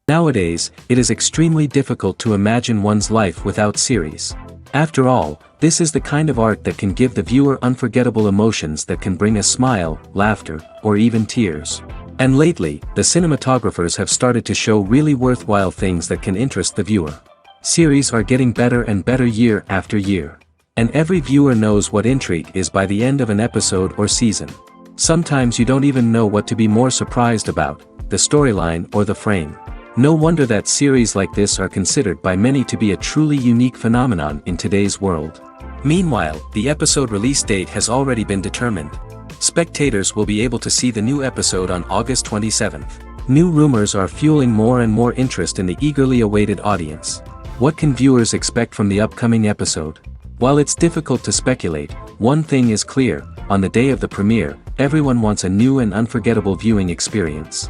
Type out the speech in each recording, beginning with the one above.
Nowadays, it is extremely difficult to imagine one's life without series. After all, this is the kind of art that can give the viewer unforgettable emotions that can bring a smile, laughter, or even tears. And lately, the cinematographers have started to show really worthwhile things that can interest the viewer. Series are getting better and better year after year. And every viewer knows what intrigue is by the end of an episode or season. Sometimes you don't even know what to be more surprised about, the storyline or the frame. No wonder that series like this are considered by many to be a truly unique phenomenon in today's world. Meanwhile, the episode release date has already been determined. Spectators will be able to see the new episode on August 27th. New rumors are fueling more and more interest in the eagerly awaited audience. What can viewers expect from the upcoming episode? While it's difficult to speculate, one thing is clear: on the day of the premiere, everyone wants a new and unforgettable viewing experience.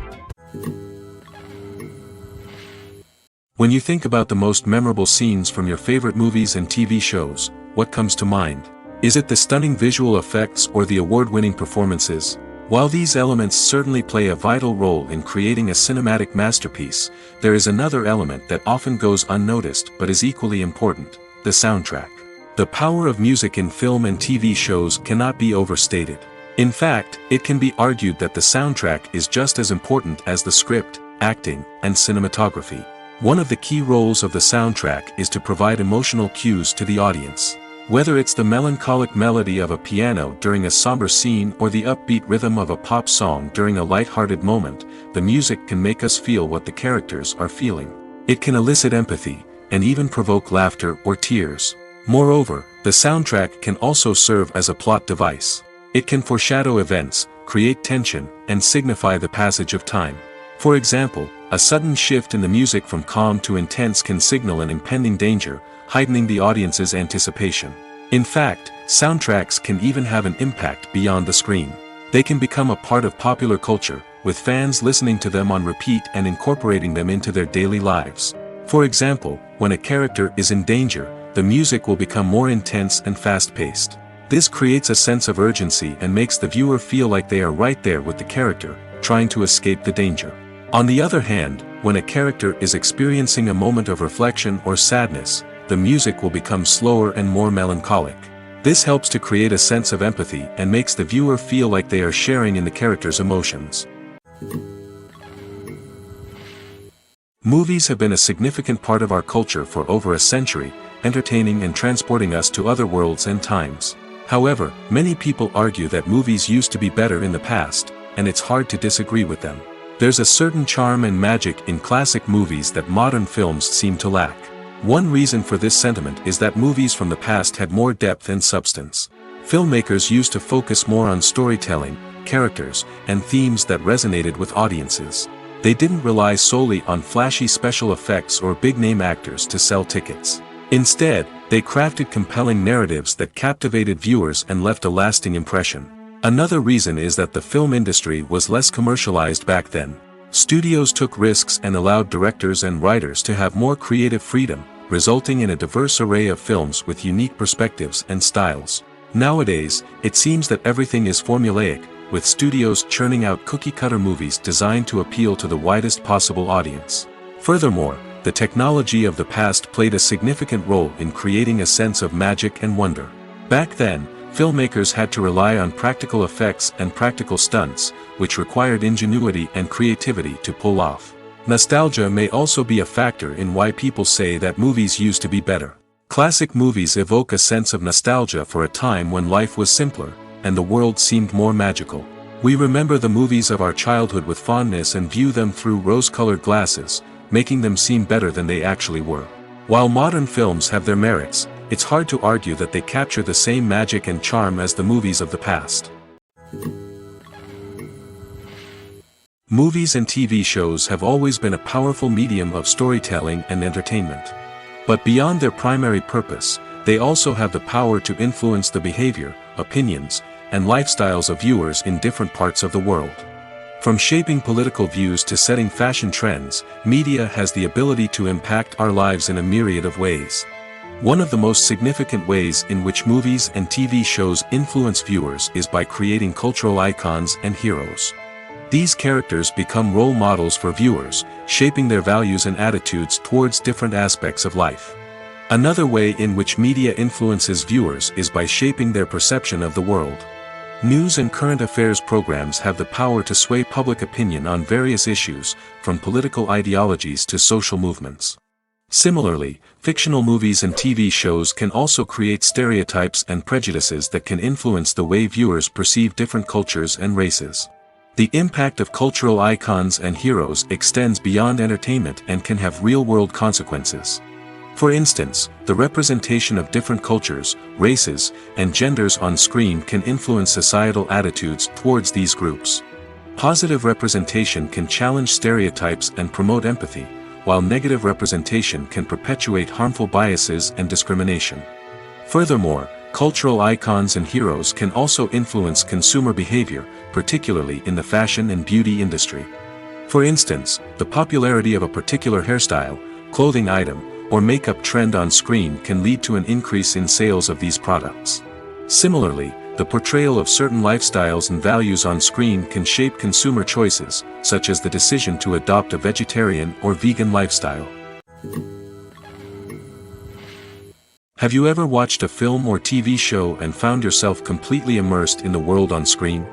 When you think about the most memorable scenes from your favorite movies and TV shows, what comes to mind? Is it the stunning visual effects or the award-winning performances? While these elements certainly play a vital role in creating a cinematic masterpiece, there is another element that often goes unnoticed but is equally important: the soundtrack. The power of music in film and TV shows cannot be overstated. In fact, it can be argued that the soundtrack is just as important as the script, acting, and cinematography. One of the key roles of the soundtrack is to provide emotional cues to the audience. Whether it's the melancholic melody of a piano during a somber scene or the upbeat rhythm of a pop song during a light-hearted moment, the music can make us feel what the characters are feeling. It can elicit empathy, and even provoke laughter or tears. Moreover, the soundtrack can also serve as a plot device. It can foreshadow events, create tension, and signify the passage of time. For example, a sudden shift in the music from calm to intense can signal an impending danger, heightening the audience's anticipation. In fact, soundtracks can even have an impact beyond the screen. They can become a part of popular culture, with fans listening to them on repeat and incorporating them into their daily lives. For example, when a character is in danger, the music will become more intense and fast-paced. This creates a sense of urgency and makes the viewer feel like they are right there with the character, trying to escape the danger. On the other hand, when a character is experiencing a moment of reflection or sadness, the music will become slower and more melancholic. This helps to create a sense of empathy and makes the viewer feel like they are sharing in the character's emotions. Movies have been a significant part of our culture for over a century, entertaining and transporting us to other worlds and times. However, many people argue that movies used to be better in the past, and it's hard to disagree with them. There's a certain charm and magic in classic movies that modern films seem to lack. One reason for this sentiment is that movies from the past had more depth and substance. Filmmakers used to focus more on storytelling, characters, and themes that resonated with audiences. They didn't rely solely on flashy special effects or big-name actors to sell tickets. Instead, they crafted compelling narratives that captivated viewers and left a lasting impression. Another reason is that the film industry was less commercialized back then. Studios took risks and allowed directors and writers to have more creative freedom, resulting in a diverse array of films with unique perspectives and styles. Nowadays, it seems that everything is formulaic, with studios churning out cookie-cutter movies designed to appeal to the widest possible audience. Furthermore, the technology of the past played a significant role in creating a sense of magic and wonder. Back then, filmmakers had to rely on practical effects and practical stunts, which required ingenuity and creativity to pull off. Nostalgia may also be a factor in why people say that movies used to be better. Classic movies evoke a sense of nostalgia for a time when life was simpler, and the world seemed more magical. We remember the movies of our childhood with fondness and view them through rose-colored glasses, making them seem better than they actually were. While modern films have their merits, it's hard to argue that they capture the same magic and charm as the movies of the past. Movies and TV shows have always been a powerful medium of storytelling and entertainment. But beyond their primary purpose, they also have the power to influence the behavior, opinions, and lifestyles of viewers in different parts of the world. From shaping political views to setting fashion trends, media has the ability to impact our lives in a myriad of ways. One of the most significant ways in which movies and TV shows influence viewers is by creating cultural icons and heroes. These characters become role models for viewers, shaping their values and attitudes towards different aspects of life. Another way in which media influences viewers is by shaping their perception of the world. News and current affairs programs have the power to sway public opinion on various issues, from political ideologies to social movements. Similarly, fictional movies and TV shows can also create stereotypes and prejudices that can influence the way viewers perceive different cultures and races. The impact of cultural icons and heroes extends beyond entertainment and can have real-world consequences. For instance, the representation of different cultures, races, and genders on screen can influence societal attitudes towards these groups. Positive representation can challenge stereotypes and promote empathy, while negative representation can perpetuate harmful biases and discrimination. Furthermore, cultural icons and heroes can also influence consumer behavior, particularly in the fashion and beauty industry. For instance, the popularity of a particular hairstyle, clothing item, or makeup trend on screen can lead to an increase in sales of these products. Similarly, the portrayal of certain lifestyles and values on screen can shape consumer choices, such as the decision to adopt a vegetarian or vegan lifestyle. Have you ever watched a film or TV show and found yourself completely immersed in the world on screen?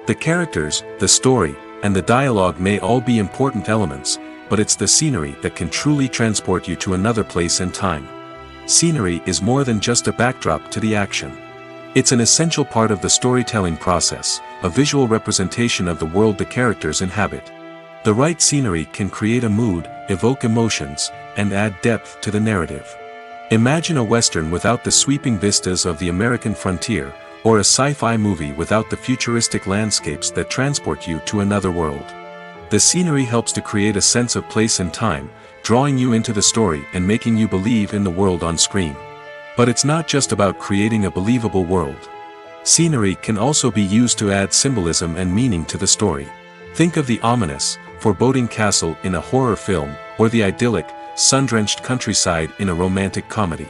The characters, the story, and the dialogue may all be important elements, but it's the scenery that can truly transport you to another place and time. Scenery is more than just a backdrop to the action. It's an essential part of the storytelling process, a visual representation of the world the characters inhabit. The right scenery can create a mood, evoke emotions, and add depth to the narrative. Imagine a Western without the sweeping vistas of the American frontier, or a sci-fi movie without the futuristic landscapes that transport you to another world. The scenery helps to create a sense of place and time, drawing you into the story and making you believe in the world on screen. But it's not just about creating a believable world. Scenery can also be used to add symbolism and meaning to the story. Think of the ominous, foreboding castle in a horror film, or the idyllic, sun-drenched countryside in a romantic comedy.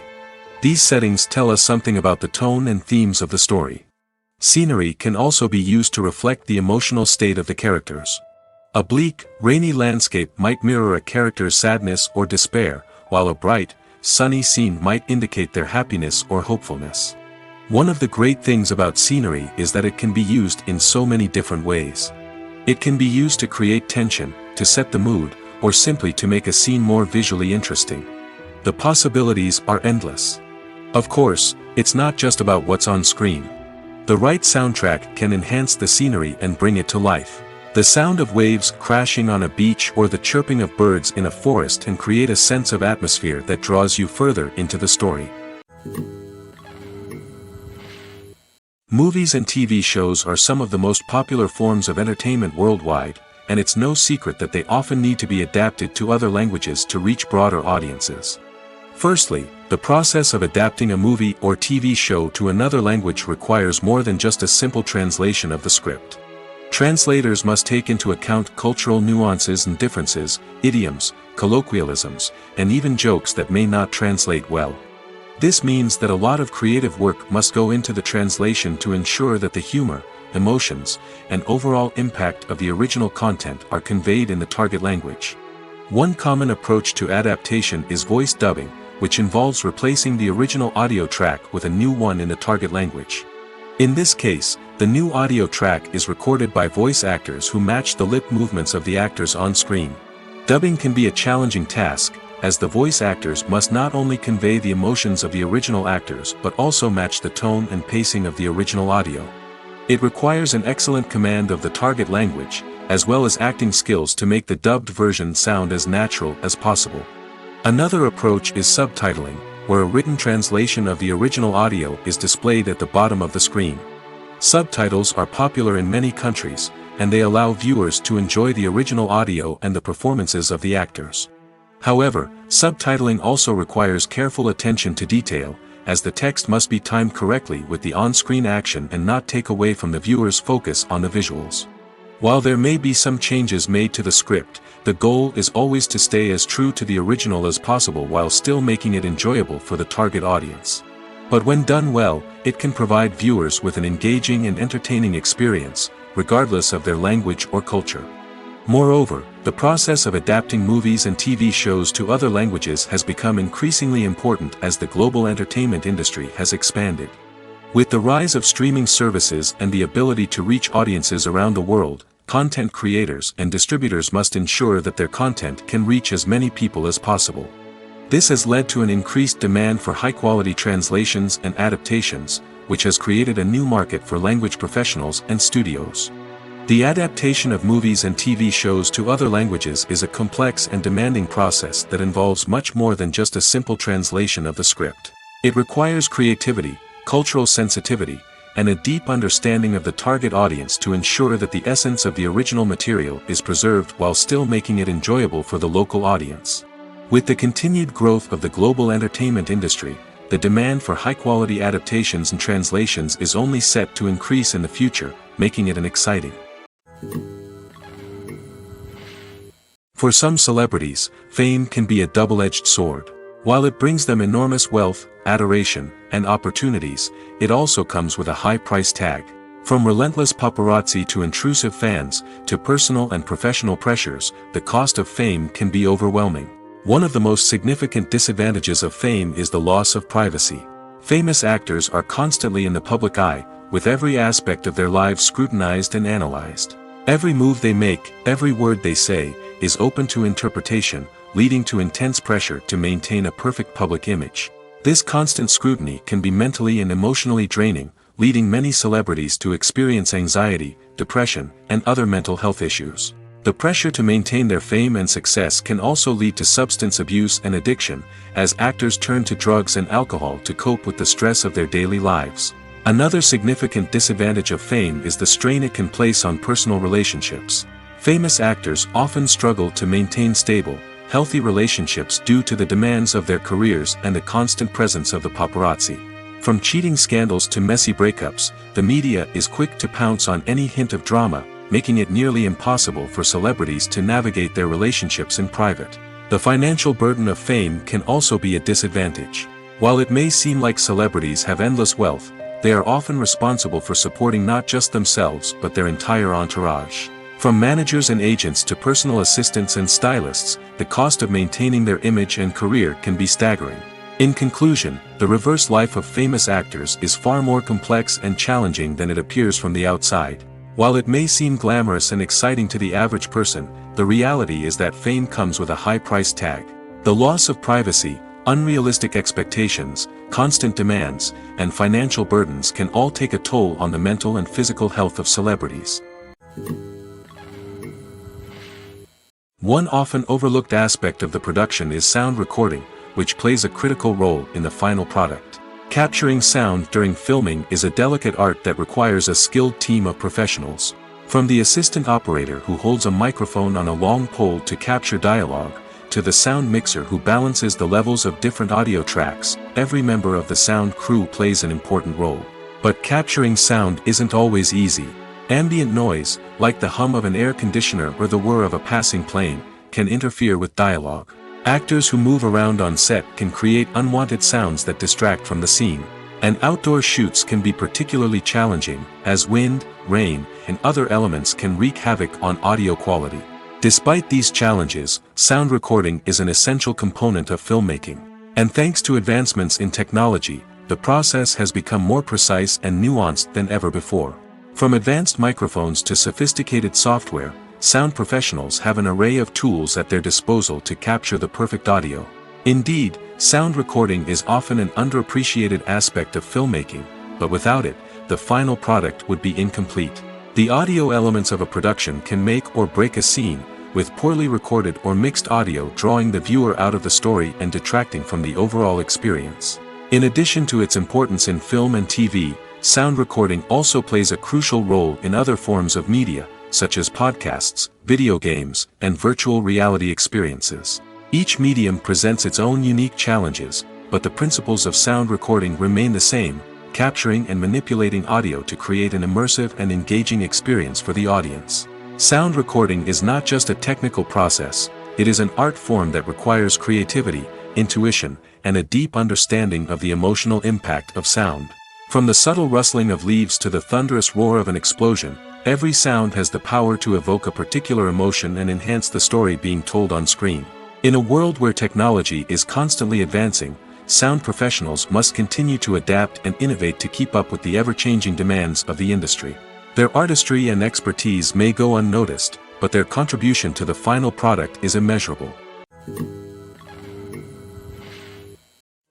These settings tell us something about the tone and themes of the story. Scenery can also be used to reflect the emotional state of the characters. A bleak, rainy landscape might mirror a character's sadness or despair, while a bright, sunny scene might indicate their happiness or hopefulness. One of the great things about scenery is that it can be used in so many different ways. It can be used to create tension, to set the mood, or simply to make a scene more visually interesting. The possibilities are endless. Of course, it's not just about what's on screen. The right soundtrack can enhance the scenery and bring it to life. The sound of waves crashing on a beach or the chirping of birds in a forest can create a sense of atmosphere that draws you further into the story. Movies and TV shows are some of the most popular forms of entertainment worldwide, and it's no secret that they often need to be adapted to other languages to reach broader audiences. Firstly, the process of adapting a movie or TV show to another language requires more than just a simple translation of the script. Translators must take into account cultural nuances and differences, idioms, colloquialisms, and even jokes that may not translate well. This means that a lot of creative work must go into the translation to ensure that the humor, emotions, and overall impact of the original content are conveyed in the target language. One common approach to adaptation is voice dubbing, which involves replacing the original audio track with a new one in the target language. In this case, the new audio track is recorded by voice actors who match the lip movements of the actors on screen. Dubbing can be a challenging task, as the voice actors must not only convey the emotions of the original actors but also match the tone and pacing of the original audio. It requires an excellent command of the target language, as well as acting skills to make the dubbed version sound as natural as possible. Another approach is subtitling, where a written translation of the original audio is displayed at the bottom of the screen. Subtitles are popular in many countries, and they allow viewers to enjoy the original audio and the performances of the actors. However, subtitling also requires careful attention to detail, as the text must be timed correctly with the on-screen action and not take away from the viewer's focus on the visuals. While there may be some changes made to the script, the goal is always to stay as true to the original as possible while still making it enjoyable for the target audience. But when done well, it can provide viewers with an engaging and entertaining experience, regardless of their language or culture. Moreover, the process of adapting movies and TV shows to other languages has become increasingly important as the global entertainment industry has expanded. With the rise of streaming services and the ability to reach audiences around the world, content creators and distributors must ensure that their content can reach as many people as possible. This has led to an increased demand for high-quality translations and adaptations, which has created a new market for language professionals and studios. The adaptation of movies and TV shows to other languages is a complex and demanding process that involves much more than just a simple translation of the script. It requires creativity, cultural sensitivity, and a deep understanding of the target audience to ensure that the essence of the original material is preserved while still making it enjoyable for the local audience. With the continued growth of the global entertainment industry, the demand for high-quality adaptations and translations is only set to increase in the future, making it an exciting. For some celebrities, fame can be a double-edged sword. While it brings them enormous wealth, adoration, and opportunities, it also comes with a high price tag. From relentless paparazzi to intrusive fans, to personal and professional pressures, the cost of fame can be overwhelming. One of the most significant disadvantages of fame is the loss of privacy. Famous actors are constantly in the public eye, with every aspect of their lives scrutinized and analyzed. Every move they make, every word they say, is open to interpretation, leading to intense pressure to maintain a perfect public image. This constant scrutiny can be mentally and emotionally draining, leading many celebrities to experience anxiety, depression, and other mental health issues. The pressure to maintain their fame and success can also lead to substance abuse and addiction, as actors turn to drugs and alcohol to cope with the stress of their daily lives. Another significant disadvantage of fame is the strain it can place on personal relationships. Famous actors often struggle to maintain stable, healthy relationships due to the demands of their careers and the constant presence of the paparazzi. From cheating scandals to messy breakups, the media is quick to pounce on any hint of drama, making it nearly impossible for celebrities to navigate their relationships in private. The financial burden of fame can also be a disadvantage. While it may seem like celebrities have endless wealth, they are often responsible for supporting not just themselves but their entire entourage. From managers and agents to personal assistants and stylists, the cost of maintaining their image and career can be staggering. In conclusion, the reverse life of famous actors is far more complex and challenging than it appears from the outside. While it may seem glamorous and exciting to the average person, the reality is that fame comes with a high price tag. The loss of privacy, unrealistic expectations, constant demands, and financial burdens can all take a toll on the mental and physical health of celebrities. One often overlooked aspect of the production is sound recording, which plays a critical role in the final product. Capturing sound during filming is a delicate art that requires a skilled team of professionals. From the assistant operator who holds a microphone on a long pole to capture dialogue, to the sound mixer who balances the levels of different audio tracks, every member of the sound crew plays an important role. But capturing sound isn't always easy. Ambient noise, like the hum of an air conditioner or the whir of a passing plane, can interfere with dialogue. Actors who move around on set can create unwanted sounds that distract from the scene. And outdoor shoots can be particularly challenging, as wind, rain, and other elements can wreak havoc on audio quality. Despite these challenges, sound recording is an essential component of filmmaking. And thanks to advancements in technology, the process has become more precise and nuanced than ever before. From advanced microphones to sophisticated software, sound professionals have an array of tools at their disposal to capture the perfect audio. Indeed, sound recording is often an underappreciated aspect of filmmaking, but without it, the final product would be incomplete. The audio elements of a production can make or break a scene, with poorly recorded or mixed audio drawing the viewer out of the story and detracting from the overall experience. In addition to its importance in film and TV, sound recording also plays a crucial role in other forms of media, such as podcasts, video games, and virtual reality experiences. Each medium presents its own unique challenges, but the principles of sound recording remain the same, capturing and manipulating audio to create an immersive and engaging experience for the audience. Sound recording is not just a technical process, it is an art form that requires creativity, intuition, and a deep understanding of the emotional impact of sound. From the subtle rustling of leaves to the thunderous roar of an explosion, every sound has the power to evoke a particular emotion and enhance the story being told on screen. In a world where technology is constantly advancing, sound professionals must continue to adapt and innovate to keep up with the ever-changing demands of the industry. Their artistry and expertise may go unnoticed, but their contribution to the final product is immeasurable.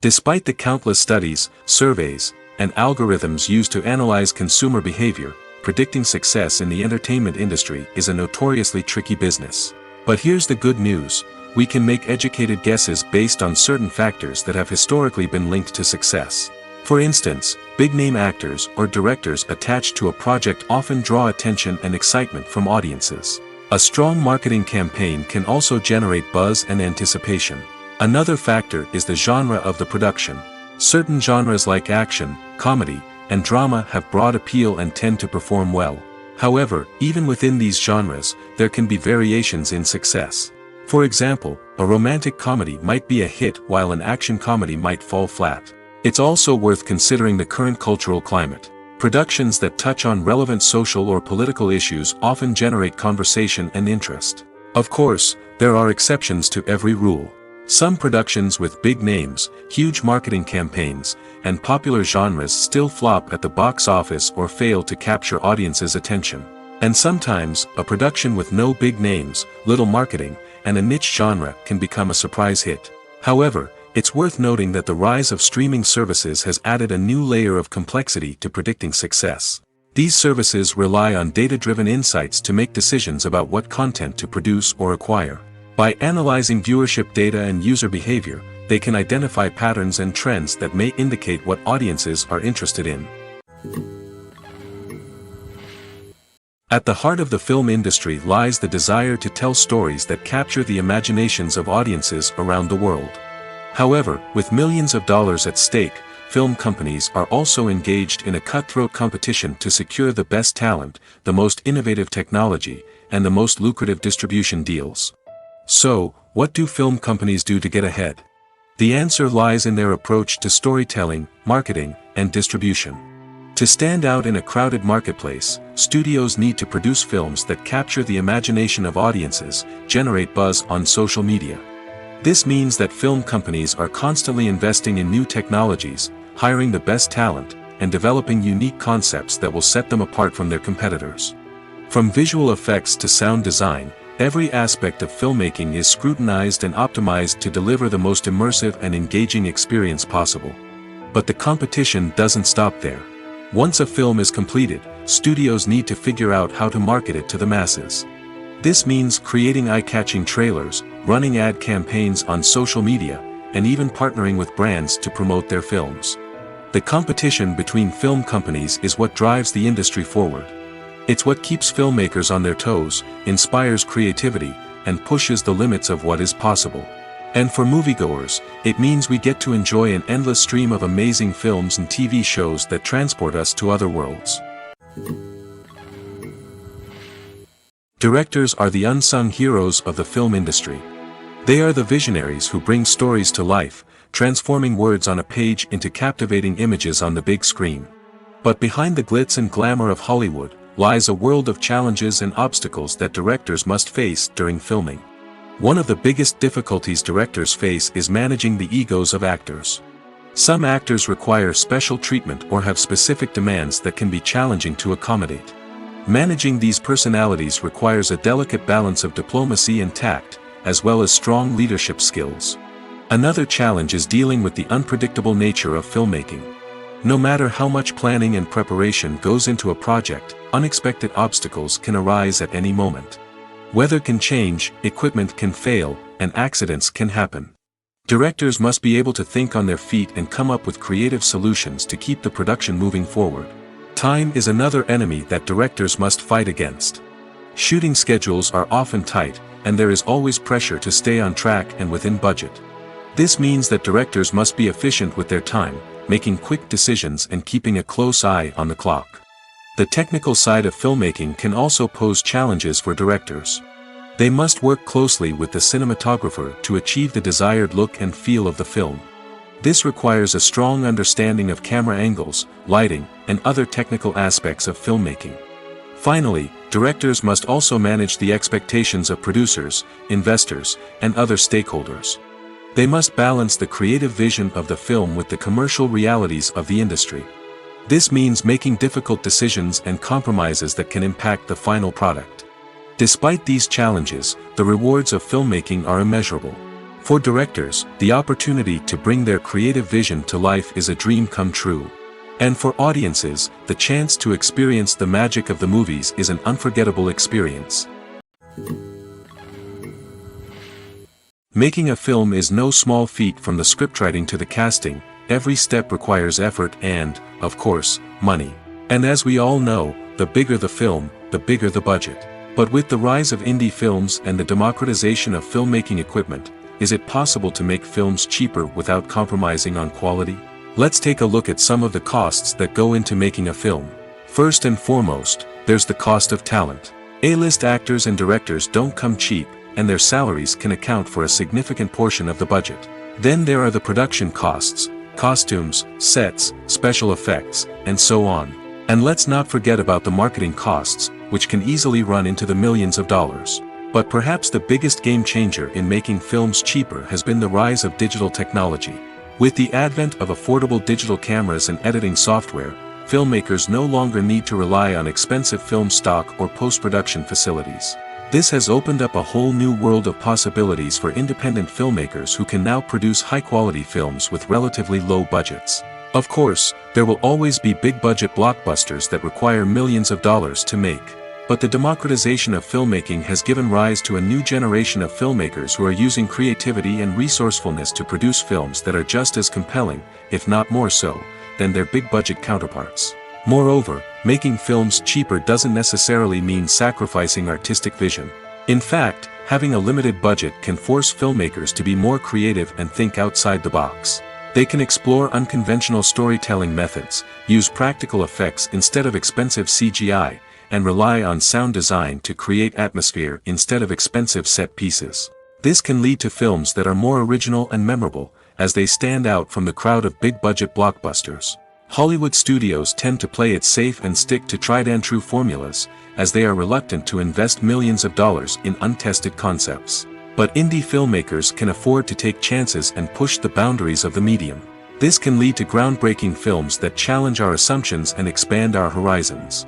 Despite the countless studies, surveys, and algorithms used to analyze consumer behavior, predicting success in the entertainment industry is a notoriously tricky business. But here's the good news: we can make educated guesses based on certain factors that have historically been linked to success. For instance, big-name actors or directors attached to a project often draw attention and excitement from audiences. A strong marketing campaign can also generate buzz and anticipation. Another factor is the genre of the production. Certain genres like action, comedy, and drama have broad appeal and tend to perform well. However, even within these genres, there can be variations in success. For example, a romantic comedy might be a hit while an action comedy might fall flat. It's also worth considering the current cultural climate. Productions that touch on relevant social or political issues often generate conversation and interest. Of course, there are exceptions to every rule. Some productions with big names, huge marketing campaigns, and popular genres still flop at the box office or fail to capture audiences' attention. And sometimes, a production with no big names, little marketing, and a niche genre can become a surprise hit. However, it's worth noting that the rise of streaming services has added a new layer of complexity to predicting success. These services rely on data-driven insights to make decisions about what content to produce or acquire. By analyzing viewership data and user behavior, they can identify patterns and trends that may indicate what audiences are interested in. At the heart of the film industry lies the desire to tell stories that capture the imaginations of audiences around the world. However, with millions of dollars at stake, film companies are also engaged in a cutthroat competition to secure the best talent, the most innovative technology, and the most lucrative distribution deals. So, what do film companies do to get ahead? The answer lies in their approach to storytelling, marketing, and distribution. To stand out in a crowded marketplace, studios need to produce films that capture the imagination of audiences, generate buzz on social media. This means that film companies are constantly investing in new technologies, hiring the best talent, and developing unique concepts that will set them apart from their competitors. From visual effects to sound design, every aspect of filmmaking is scrutinized and optimized to deliver the most immersive and engaging experience possible. But the competition doesn't stop there. Once a film is completed, studios need to figure out how to market it to the masses. This means creating eye-catching trailers, running ad campaigns on social media, and even partnering with brands to promote their films. The competition between film companies is what drives the industry forward. It's what keeps filmmakers on their toes, inspires creativity, and pushes the limits of what is possible. And for moviegoers, it means we get to enjoy an endless stream of amazing films and TV shows that transport us to other worlds. Directors are the unsung heroes of the film industry. They are the visionaries who bring stories to life, transforming words on a page into captivating images on the big screen. But behind the glitz and glamour of Hollywood lies a world of challenges and obstacles that directors must face during filming. One of the biggest difficulties directors face is managing the egos of actors. Some actors require special treatment or have specific demands that can be challenging to accommodate. Managing these personalities requires a delicate balance of diplomacy and tact, as well as strong leadership skills. Another challenge is dealing with the unpredictable nature of filmmaking. No matter how much planning and preparation goes into a project, unexpected obstacles can arise at any moment. Weather can change, equipment can fail, and accidents can happen. Directors must be able to think on their feet and come up with creative solutions to keep the production moving forward. Time is another enemy that directors must fight against. Shooting schedules are often tight, and there is always pressure to stay on track and within budget. This means that directors must be efficient with their time, making quick decisions and keeping a close eye on the clock. The technical side of filmmaking can also pose challenges for directors. They must work closely with the cinematographer to achieve the desired look and feel of the film. This requires a strong understanding of camera angles, lighting, and other technical aspects of filmmaking. Finally, directors must also manage the expectations of producers, investors, and other stakeholders. They must balance the creative vision of the film with the commercial realities of the industry. This means making difficult decisions and compromises that can impact the final product. Despite these challenges, the rewards of filmmaking are immeasurable. For directors, the opportunity to bring their creative vision to life is a dream come true. And for audiences, the chance to experience the magic of the movies is an unforgettable experience. Making a film is no small feat. From the scriptwriting to the casting, every step requires effort and, of course, money. And as we all know, the bigger the film, the bigger the budget. But with the rise of indie films and the democratization of filmmaking equipment, is it possible to make films cheaper without compromising on quality? Let's take a look at some of the costs that go into making a film. First and foremost, there's the cost of talent. A-list actors and directors don't come cheap, and their salaries can account for a significant portion of the budget. Then there are the production costs, costumes, sets, special effects, and so on. And let's not forget about the marketing costs, which can easily run into the millions of dollars. But perhaps the biggest game changer in making films cheaper has been the rise of digital technology. With the advent of affordable digital cameras and editing software, filmmakers no longer need to rely on expensive film stock or post-production facilities. This has opened up a whole new world of possibilities for independent filmmakers who can now produce high-quality films with relatively low budgets. Of course, there will always be big-budget blockbusters that require millions of dollars to make. But the democratization of filmmaking has given rise to a new generation of filmmakers who are using creativity and resourcefulness to produce films that are just as compelling, if not more so, than their big-budget counterparts. Moreover, making films cheaper doesn't necessarily mean sacrificing artistic vision. In fact, having a limited budget can force filmmakers to be more creative and think outside the box. They can explore unconventional storytelling methods, use practical effects instead of expensive CGI, and rely on sound design to create atmosphere instead of expensive set pieces. This can lead to films that are more original and memorable, as they stand out from the crowd of big-budget blockbusters. Hollywood studios tend to play it safe and stick to tried-and-true formulas, as they are reluctant to invest millions of dollars in untested concepts. But indie filmmakers can afford to take chances and push the boundaries of the medium. This can lead to groundbreaking films that challenge our assumptions and expand our horizons.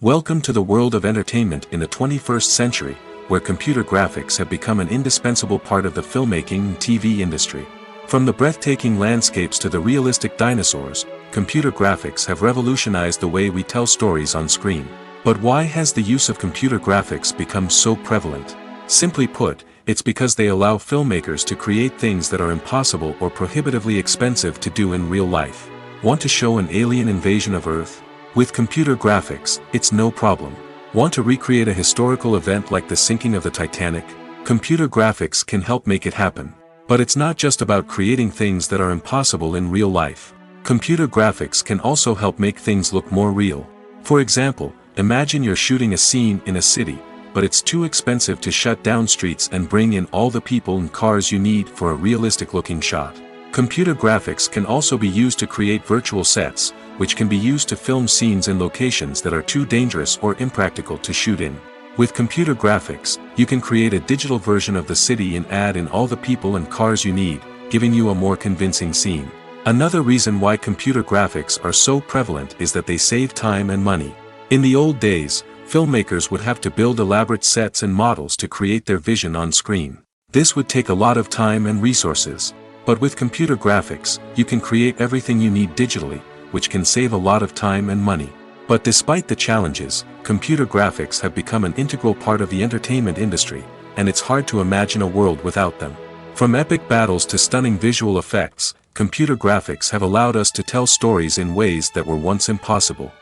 Welcome to the world of entertainment in the 21st century, where computer graphics have become an indispensable part of the filmmaking and TV industry. From the breathtaking landscapes to the realistic dinosaurs, computer graphics have revolutionized the way we tell stories on screen. But why has the use of computer graphics become so prevalent? Simply put, it's because they allow filmmakers to create things that are impossible or prohibitively expensive to do in real life. Want to show an alien invasion of Earth? With computer graphics, it's no problem. Want to recreate a historical event like the sinking of the Titanic? Computer graphics can help make it happen. But it's not just about creating things that are impossible in real life. Computer graphics can also help make things look more real. For example, imagine you're shooting a scene in a city, but it's too expensive to shut down streets and bring in all the people and cars you need for a realistic-looking shot. Computer graphics can also be used to create virtual sets, which can be used to film scenes in locations that are too dangerous or impractical to shoot in. With computer graphics, you can create a digital version of the city and add in all the people and cars you need, giving you a more convincing scene. Another reason why computer graphics are so prevalent is that they save time and money. In the old days, filmmakers would have to build elaborate sets and models to create their vision on screen. This would take a lot of time and resources. But with computer graphics, you can create everything you need digitally, which can save a lot of time and money. But despite the challenges, computer graphics have become an integral part of the entertainment industry, and it's hard to imagine a world without them. From epic battles to stunning visual effects, computer graphics have allowed us to tell stories in ways that were once impossible.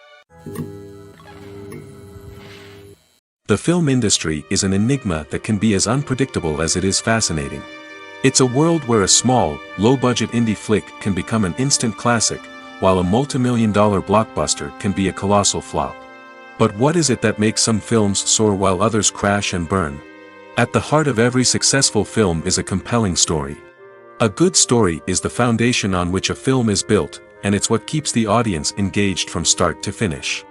The film industry is an enigma that can be as unpredictable as it is fascinating. It's a world where a small, low-budget indie flick can become an instant classic, while a multi-million-dollar blockbuster can be a colossal flop. But what is it that makes some films soar while others crash and burn? At the heart of every successful film is a compelling story. A good story is the foundation on which a film is built, and it's what keeps the audience engaged from start to finish.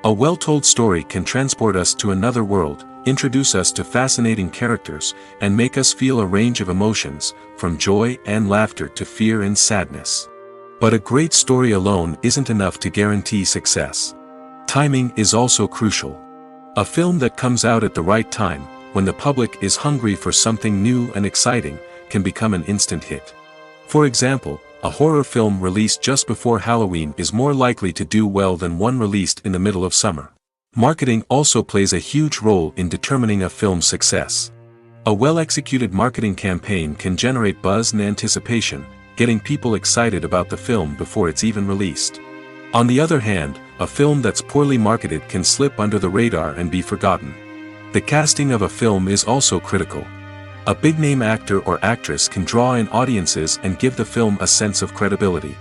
A well-told story can transport us to another world, introduce us to fascinating characters, and make us feel a range of emotions, from joy and laughter to fear and sadness. But a great story alone isn't enough to guarantee success. Timing is also crucial. A film that comes out at the right time, when the public is hungry for something new and exciting, can become an instant hit. For example, a horror film released just before Halloween is more likely to do well than one released in the middle of summer. Marketing also plays a huge role in determining a film's success. A well-executed marketing campaign can generate buzz and anticipation, getting people excited about the film before it's even released. On the other hand, a film that's poorly marketed can slip under the radar and be forgotten. The casting of a film is also critical. A big-name actor or actress can draw in audiences and give the film a sense of credibility.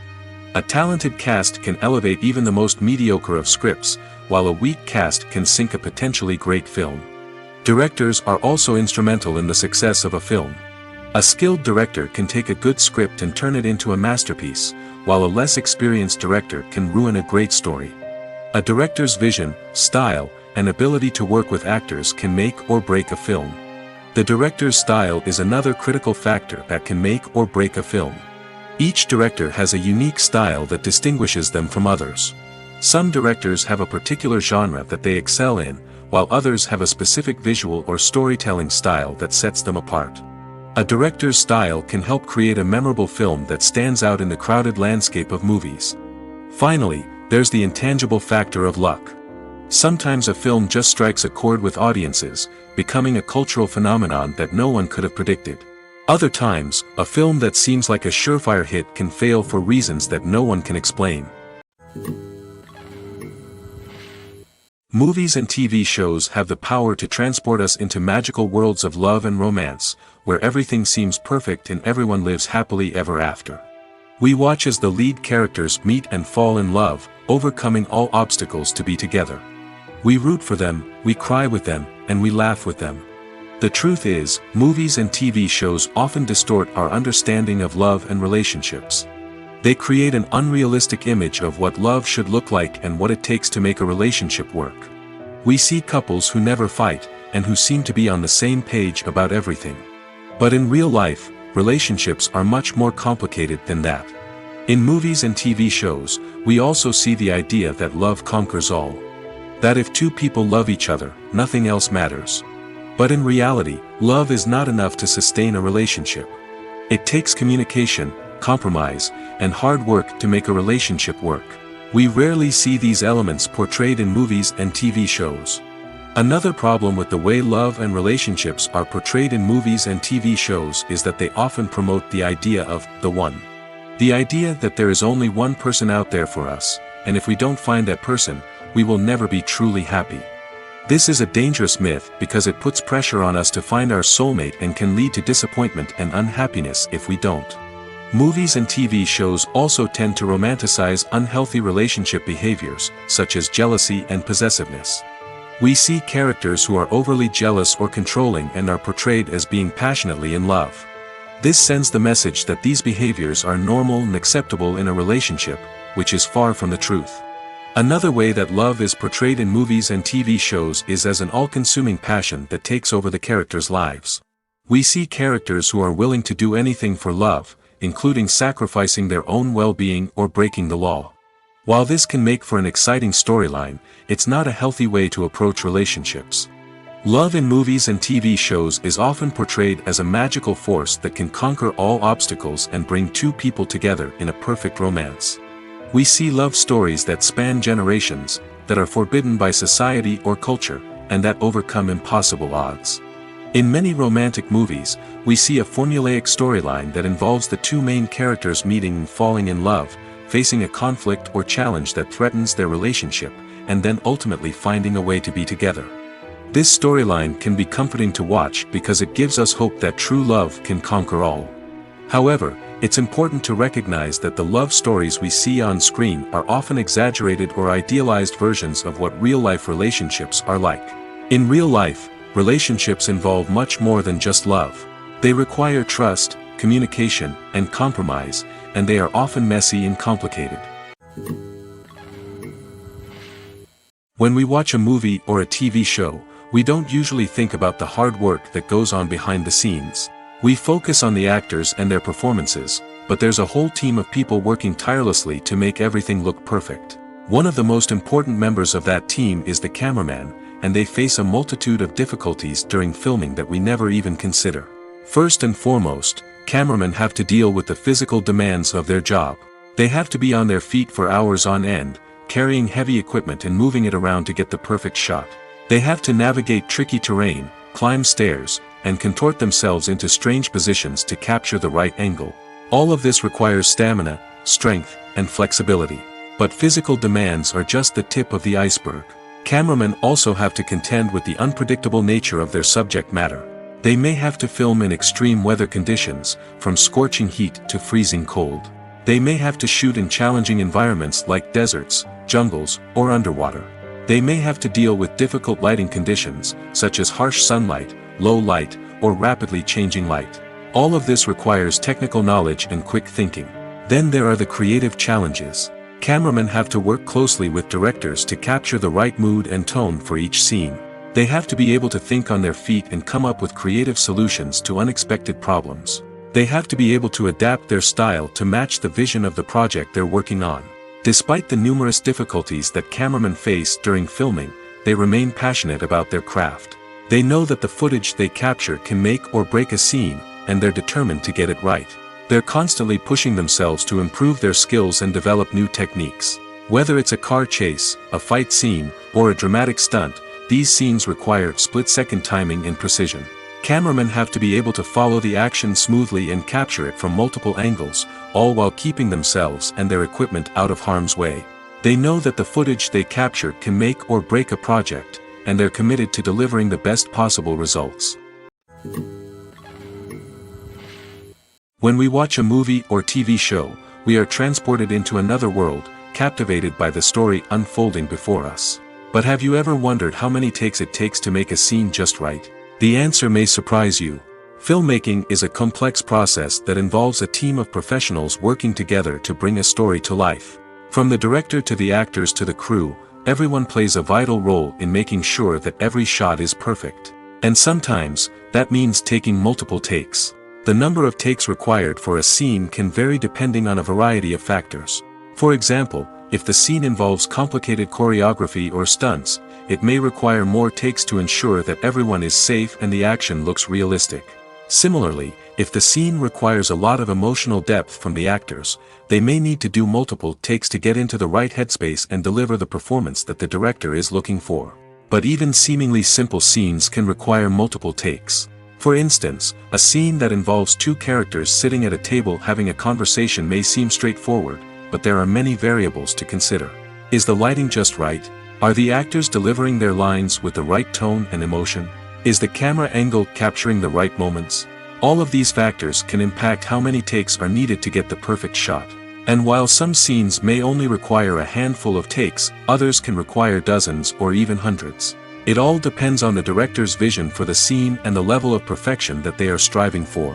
A talented cast can elevate even the most mediocre of scripts, while a weak cast can sink a potentially great film. Directors are also instrumental in the success of a film. A skilled director can take a good script and turn it into a masterpiece, while a less experienced director can ruin a great story. A director's vision, style, and ability to work with actors can make or break a film. The director's style is another critical factor that can make or break a film. Each director has a unique style that distinguishes them from others. Some directors have a particular genre that they excel in, while others have a specific visual or storytelling style that sets them apart. A director's style can help create a memorable film that stands out in the crowded landscape of movies. Finally, there's the intangible factor of luck. Sometimes a film just strikes a chord with audiences, becoming a cultural phenomenon that no one could have predicted. Other times, a film that seems like a surefire hit can fail for reasons that no one can explain. Movies and TV shows have the power to transport us into magical worlds of love and romance, where everything seems perfect and everyone lives happily ever after. We watch as the lead characters meet and fall in love, overcoming all obstacles to be together. We root for them, we cry with them, and we laugh with them. The truth is, movies and TV shows often distort our understanding of love and relationships. They create an unrealistic image of what love should look like and what it takes to make a relationship work. We see couples who never fight, and who seem to be on the same page about everything. But in real life, relationships are much more complicated than that. In movies and TV shows, we also see the idea that love conquers all. That if two people love each other, nothing else matters. But in reality, love is not enough to sustain a relationship. It takes communication, compromise, and hard work to make a relationship work. We rarely see these elements portrayed in movies and TV shows. Another problem with the way love and relationships are portrayed in movies and TV shows is that they often promote the idea of the one. The idea that there is only one person out there for us, and if we don't find that person, we will never be truly happy. This is a dangerous myth because it puts pressure on us to find our soulmate and can lead to disappointment and unhappiness if we don't. Movies and TV shows also tend to romanticize unhealthy relationship behaviors, such as jealousy and possessiveness. We see characters who are overly jealous or controlling and are portrayed as being passionately in love. This sends the message that these behaviors are normal and acceptable in a relationship, which is far from the truth. Another way that love is portrayed in movies and TV shows is as an all-consuming passion that takes over the characters' lives. We see characters who are willing to do anything for love, including sacrificing their own well-being or breaking the law. While this can make for an exciting storyline, it's not a healthy way to approach relationships. Love in movies and TV shows is often portrayed as a magical force that can conquer all obstacles and bring two people together in a perfect romance. We see love stories that span generations, that are forbidden by society or culture, and that overcome impossible odds. In many romantic movies, we see a formulaic storyline that involves the two main characters meeting and falling in love, facing a conflict or challenge that threatens their relationship, and then ultimately finding a way to be together. This storyline can be comforting to watch because it gives us hope that true love can conquer all. However, it's important to recognize that the love stories we see on screen are often exaggerated or idealized versions of what real-life relationships are like. In real life, relationships involve much more than just love. They require trust, communication, and compromise, and they are often messy and complicated. When we watch a movie or a TV show, we don't usually think about the hard work that goes on behind the scenes. We focus on the actors and their performances, but there's a whole team of people working tirelessly to make everything look perfect. One of the most important members of that team is the cameraman, and they face a multitude of difficulties during filming that we never even consider. First and foremost, cameramen have to deal with the physical demands of their job. They have to be on their feet for hours on end, carrying heavy equipment and moving it around to get the perfect shot. They have to navigate tricky terrain, climb stairs, and contort themselves into strange positions to capture the right angle. All of this requires stamina, strength, and flexibility. But physical demands are just the tip of the iceberg. Cameramen also have to contend with the unpredictable nature of their subject matter. They may have to film in extreme weather conditions, from scorching heat to freezing cold. They may have to shoot in challenging environments like deserts, jungles, or underwater. They may have to deal with difficult lighting conditions, such as harsh sunlight, low light, or rapidly changing light. All of this requires technical knowledge and quick thinking. Then there are the creative challenges. Cameramen have to work closely with directors to capture the right mood and tone for each scene. They have to be able to think on their feet and come up with creative solutions to unexpected problems. They have to be able to adapt their style to match the vision of the project they're working on. Despite the numerous difficulties that cameramen face during filming, they remain passionate about their craft. They know that the footage they capture can make or break a scene, and they're determined to get it right. They're constantly pushing themselves to improve their skills and develop new techniques. Whether it's a car chase, a fight scene, or a dramatic stunt, these scenes require split-second timing and precision. Cameramen have to be able to follow the action smoothly and capture it from multiple angles, all while keeping themselves and their equipment out of harm's way. They know that the footage they capture can make or break a project, and they're committed to delivering the best possible results. When we watch a movie or TV show, we are transported into another world, captivated by the story unfolding before us. But have you ever wondered how many takes it takes to make a scene just right? The answer may surprise you. Filmmaking is a complex process that involves a team of professionals working together to bring a story to life. From the director to the actors to the crew, everyone plays a vital role in making sure that every shot is perfect. And sometimes, that means taking multiple takes. The number of takes required for a scene can vary depending on a variety of factors. For example, if the scene involves complicated choreography or stunts, it may require more takes to ensure that everyone is safe and the action looks realistic. Similarly, if the scene requires a lot of emotional depth from the actors, they may need to do multiple takes to get into the right headspace and deliver the performance that the director is looking for. But even seemingly simple scenes can require multiple takes. For instance, a scene that involves two characters sitting at a table having a conversation may seem straightforward, but there are many variables to consider. Is the lighting just right? Are the actors delivering their lines with the right tone and emotion? Is the camera angle capturing the right moments? All of these factors can impact how many takes are needed to get the perfect shot. And while some scenes may only require a handful of takes, others can require dozens or even hundreds. It all depends on the director's vision for the scene and the level of perfection that they are striving for.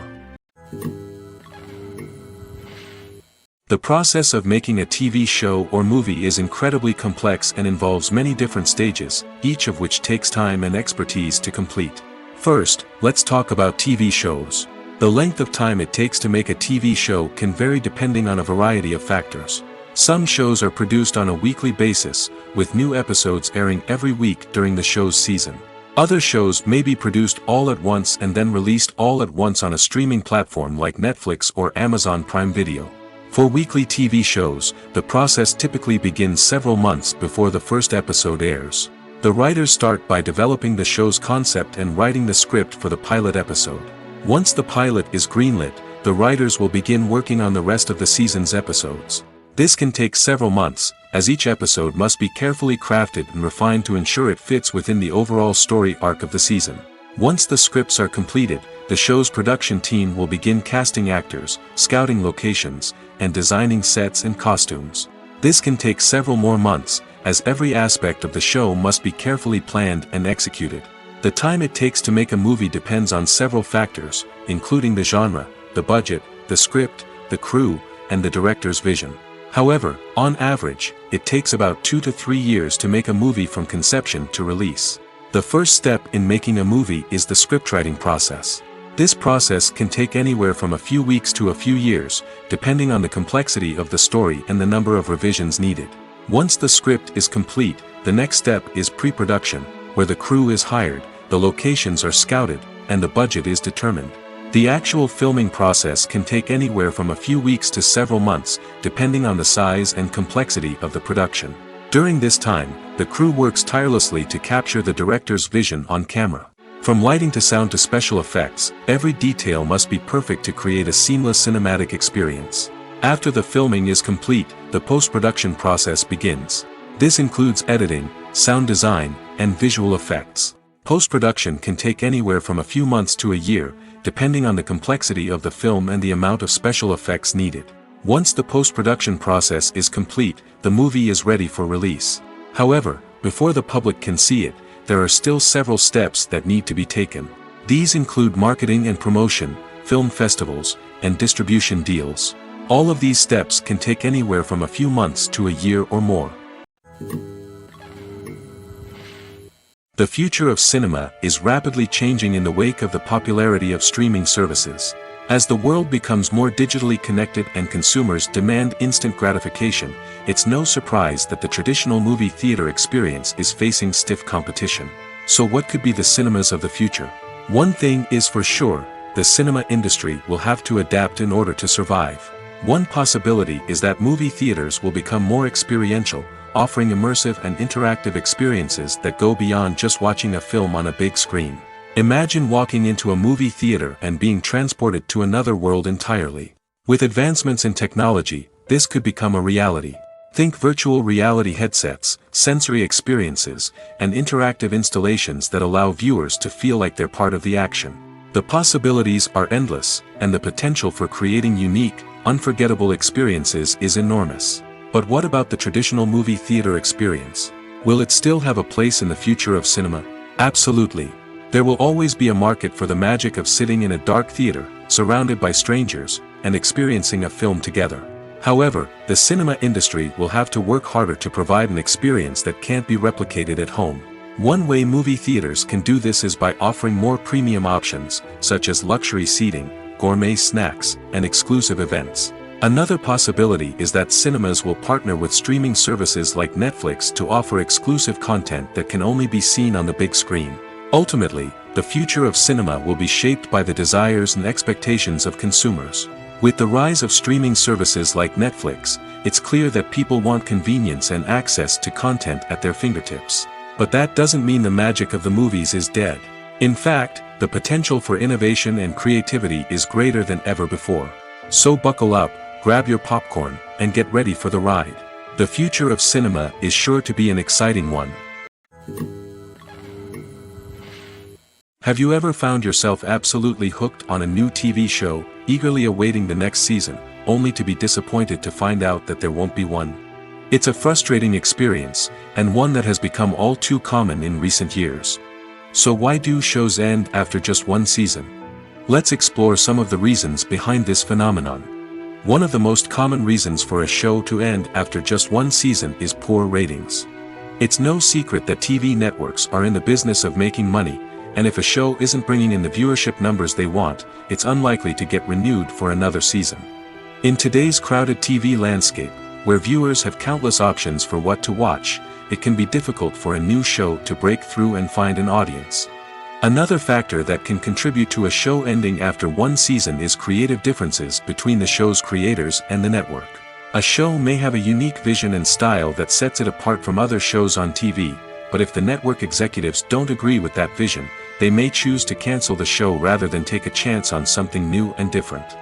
The process of making a TV show or movie is incredibly complex and involves many different stages, each of which takes time and expertise to complete. First, let's talk about TV shows. The length of time it takes to make a TV show can vary depending on a variety of factors. Some shows are produced on a weekly basis, with new episodes airing every week during the show's season. Other shows may be produced all at once and then released all at once on a streaming platform like Netflix or Amazon Prime Video. For weekly TV shows, the process typically begins several months before the first episode airs. The writers start by developing the show's concept and writing the script for the pilot episode. Once the pilot is greenlit, the writers will begin working on the rest of the season's episodes. This can take several months, as each episode must be carefully crafted and refined to ensure it fits within the overall story arc of the season. Once the scripts are completed, the show's production team will begin casting actors, scouting locations, and designing sets and costumes. This can take several more months, as every aspect of the show must be carefully planned and executed. The time it takes to make a movie depends on several factors, including the genre, the budget, the script, the crew, and the director's vision. However, on average, it takes about 2 to 3 years to make a movie from conception to release. The first step in making a movie is the scriptwriting process. This process can take anywhere from a few weeks to a few years, depending on the complexity of the story and the number of revisions needed. Once the script is complete, the next step is pre-production, where the crew is hired, the locations are scouted, and the budget is determined. The actual filming process can take anywhere from a few weeks to several months, depending on the size and complexity of the production. During this time, the crew works tirelessly to capture the director's vision on camera. From lighting to sound to special effects, every detail must be perfect to create a seamless cinematic experience. After the filming is complete, the post-production process begins. This includes editing, sound design, and visual effects. Post-production can take anywhere from a few months to a year, depending on the complexity of the film and the amount of special effects needed. Once the post-production process is complete, the movie is ready for release. However, before the public can see it, there are still several steps that need to be taken. These include marketing and promotion, film festivals, and distribution deals. All of these steps can take anywhere from a few months to a year or more. The future of cinema is rapidly changing in the wake of the popularity of streaming services. As the world becomes more digitally connected and consumers demand instant gratification, it's no surprise that the traditional movie theater experience is facing stiff competition. So what could be the cinemas of the future? One thing is for sure, the cinema industry will have to adapt in order to survive. One possibility is that movie theaters will become more experiential, offering immersive and interactive experiences that go beyond just watching a film on a big screen. Imagine walking into a movie theater and being transported to another world entirely. With advancements in technology, this could become a reality. Think virtual reality headsets, sensory experiences, and interactive installations that allow viewers to feel like they're part of the action. The possibilities are endless, and the potential for creating unique, unforgettable experiences is enormous. But what about the traditional movie theater experience? Will it still have a place in the future of cinema? Absolutely. There will always be a market for the magic of sitting in a dark theater, surrounded by strangers, and experiencing a film together. However, the cinema industry will have to work harder to provide an experience that can't be replicated at home. One way movie theaters can do this is by offering more premium options, such as luxury seating, gourmet snacks, and exclusive events. Another possibility is that cinemas will partner with streaming services like Netflix to offer exclusive content that can only be seen on the big screen. Ultimately, the future of cinema will be shaped by the desires and expectations of consumers. With the rise of streaming services like Netflix, it's clear that people want convenience and access to content at their fingertips. But that doesn't mean the magic of the movies is dead. In fact, the potential for innovation and creativity is greater than ever before. So buckle up, grab your popcorn, and get ready for the ride. The future of cinema is sure to be an exciting one. Have you ever found yourself absolutely hooked on a new TV show, eagerly awaiting the next season, only to be disappointed to find out that there won't be one? It's a frustrating experience, and one that has become all too common in recent years. So why do shows end after just one season? Let's explore some of the reasons behind this phenomenon. One of the most common reasons for a show to end after just one season is poor ratings. It's no secret that TV networks are in the business of making money, and if a show isn't bringing in the viewership numbers they want, it's unlikely to get renewed for another season. In today's crowded TV landscape, where viewers have countless options for what to watch, it can be difficult for a new show to break through and find an audience. Another factor that can contribute to a show ending after one season is creative differences between the show's creators and the network. A show may have a unique vision and style that sets it apart from other shows on TV, but if the network executives don't agree with that vision, they may choose to cancel the show rather than take a chance on something new and different.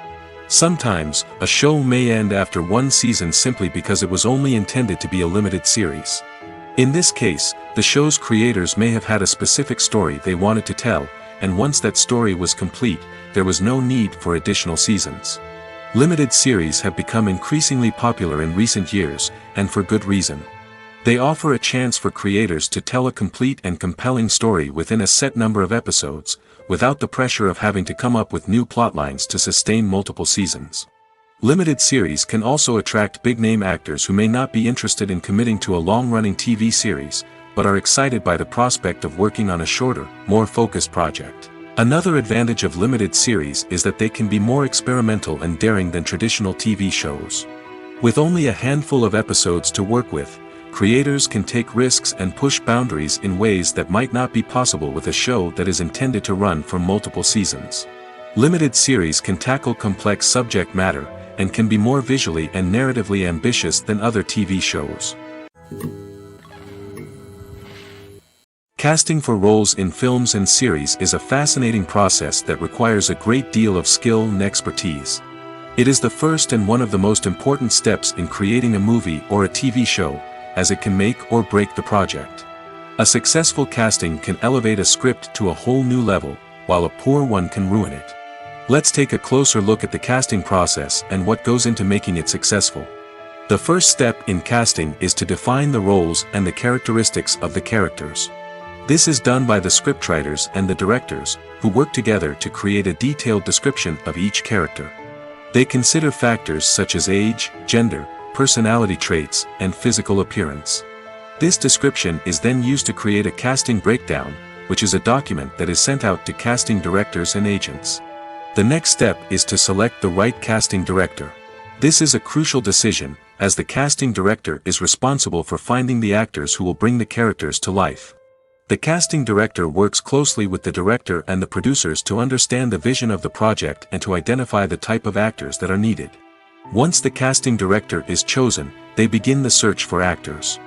Sometimes, a show may end after one season simply because it was only intended to be a limited series. In this case, the show's creators may have had a specific story they wanted to tell, and once that story was complete, there was no need for additional seasons. Limited series have become increasingly popular in recent years, and for good reason. They offer a chance for creators to tell a complete and compelling story within a set number of episodes, without the pressure of having to come up with new plotlines to sustain multiple seasons. Limited series can also attract big-name actors who may not be interested in committing to a long-running TV series, but are excited by the prospect of working on a shorter, more focused project. Another advantage of limited series is that they can be more experimental and daring than traditional TV shows. With only a handful of episodes to work with, creators can take risks and push boundaries in ways that might not be possible with a show that is intended to run for multiple seasons. Limited series can tackle complex subject matter, and can be more visually and narratively ambitious than other TV shows. Casting for roles in films and series is a fascinating process that requires a great deal of skill and expertise. It is the first and one of the most important steps in creating a movie or a TV show, as it can make or break the project. A successful casting can elevate a script to a whole new level, while a poor one can ruin it. Let's take a closer look at the casting process and what goes into making it successful. The first step in casting is to define the roles and the characteristics of the characters. This is done by the scriptwriters and the directors, who work together to create a detailed description of each character. They consider factors such as age, gender, personality traits, and physical appearance. This description is then used to create a casting breakdown, which is a document that is sent out to casting directors and agents. The next step is to select the right casting director. This is a crucial decision, as the casting director is responsible for finding the actors who will bring the characters to life. The casting director works closely with the director and the producers to understand the vision of the project and to identify the type of actors that are needed. Once the casting director is chosen, they begin the search for actors.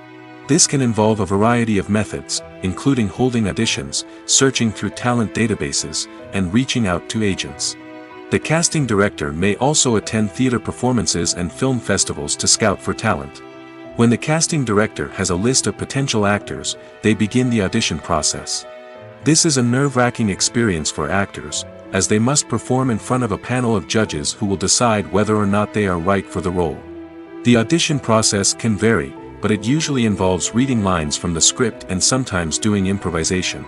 This can involve a variety of methods, including holding auditions, searching through talent databases, and reaching out to agents. The casting director may also attend theater performances and film festivals to scout for talent. When the casting director has a list of potential actors, they begin the audition process. This is a nerve-wracking experience for actors, as they must perform in front of a panel of judges who will decide whether or not they are right for the role. The audition process can vary, but it usually involves reading lines from the script and sometimes doing improvisation.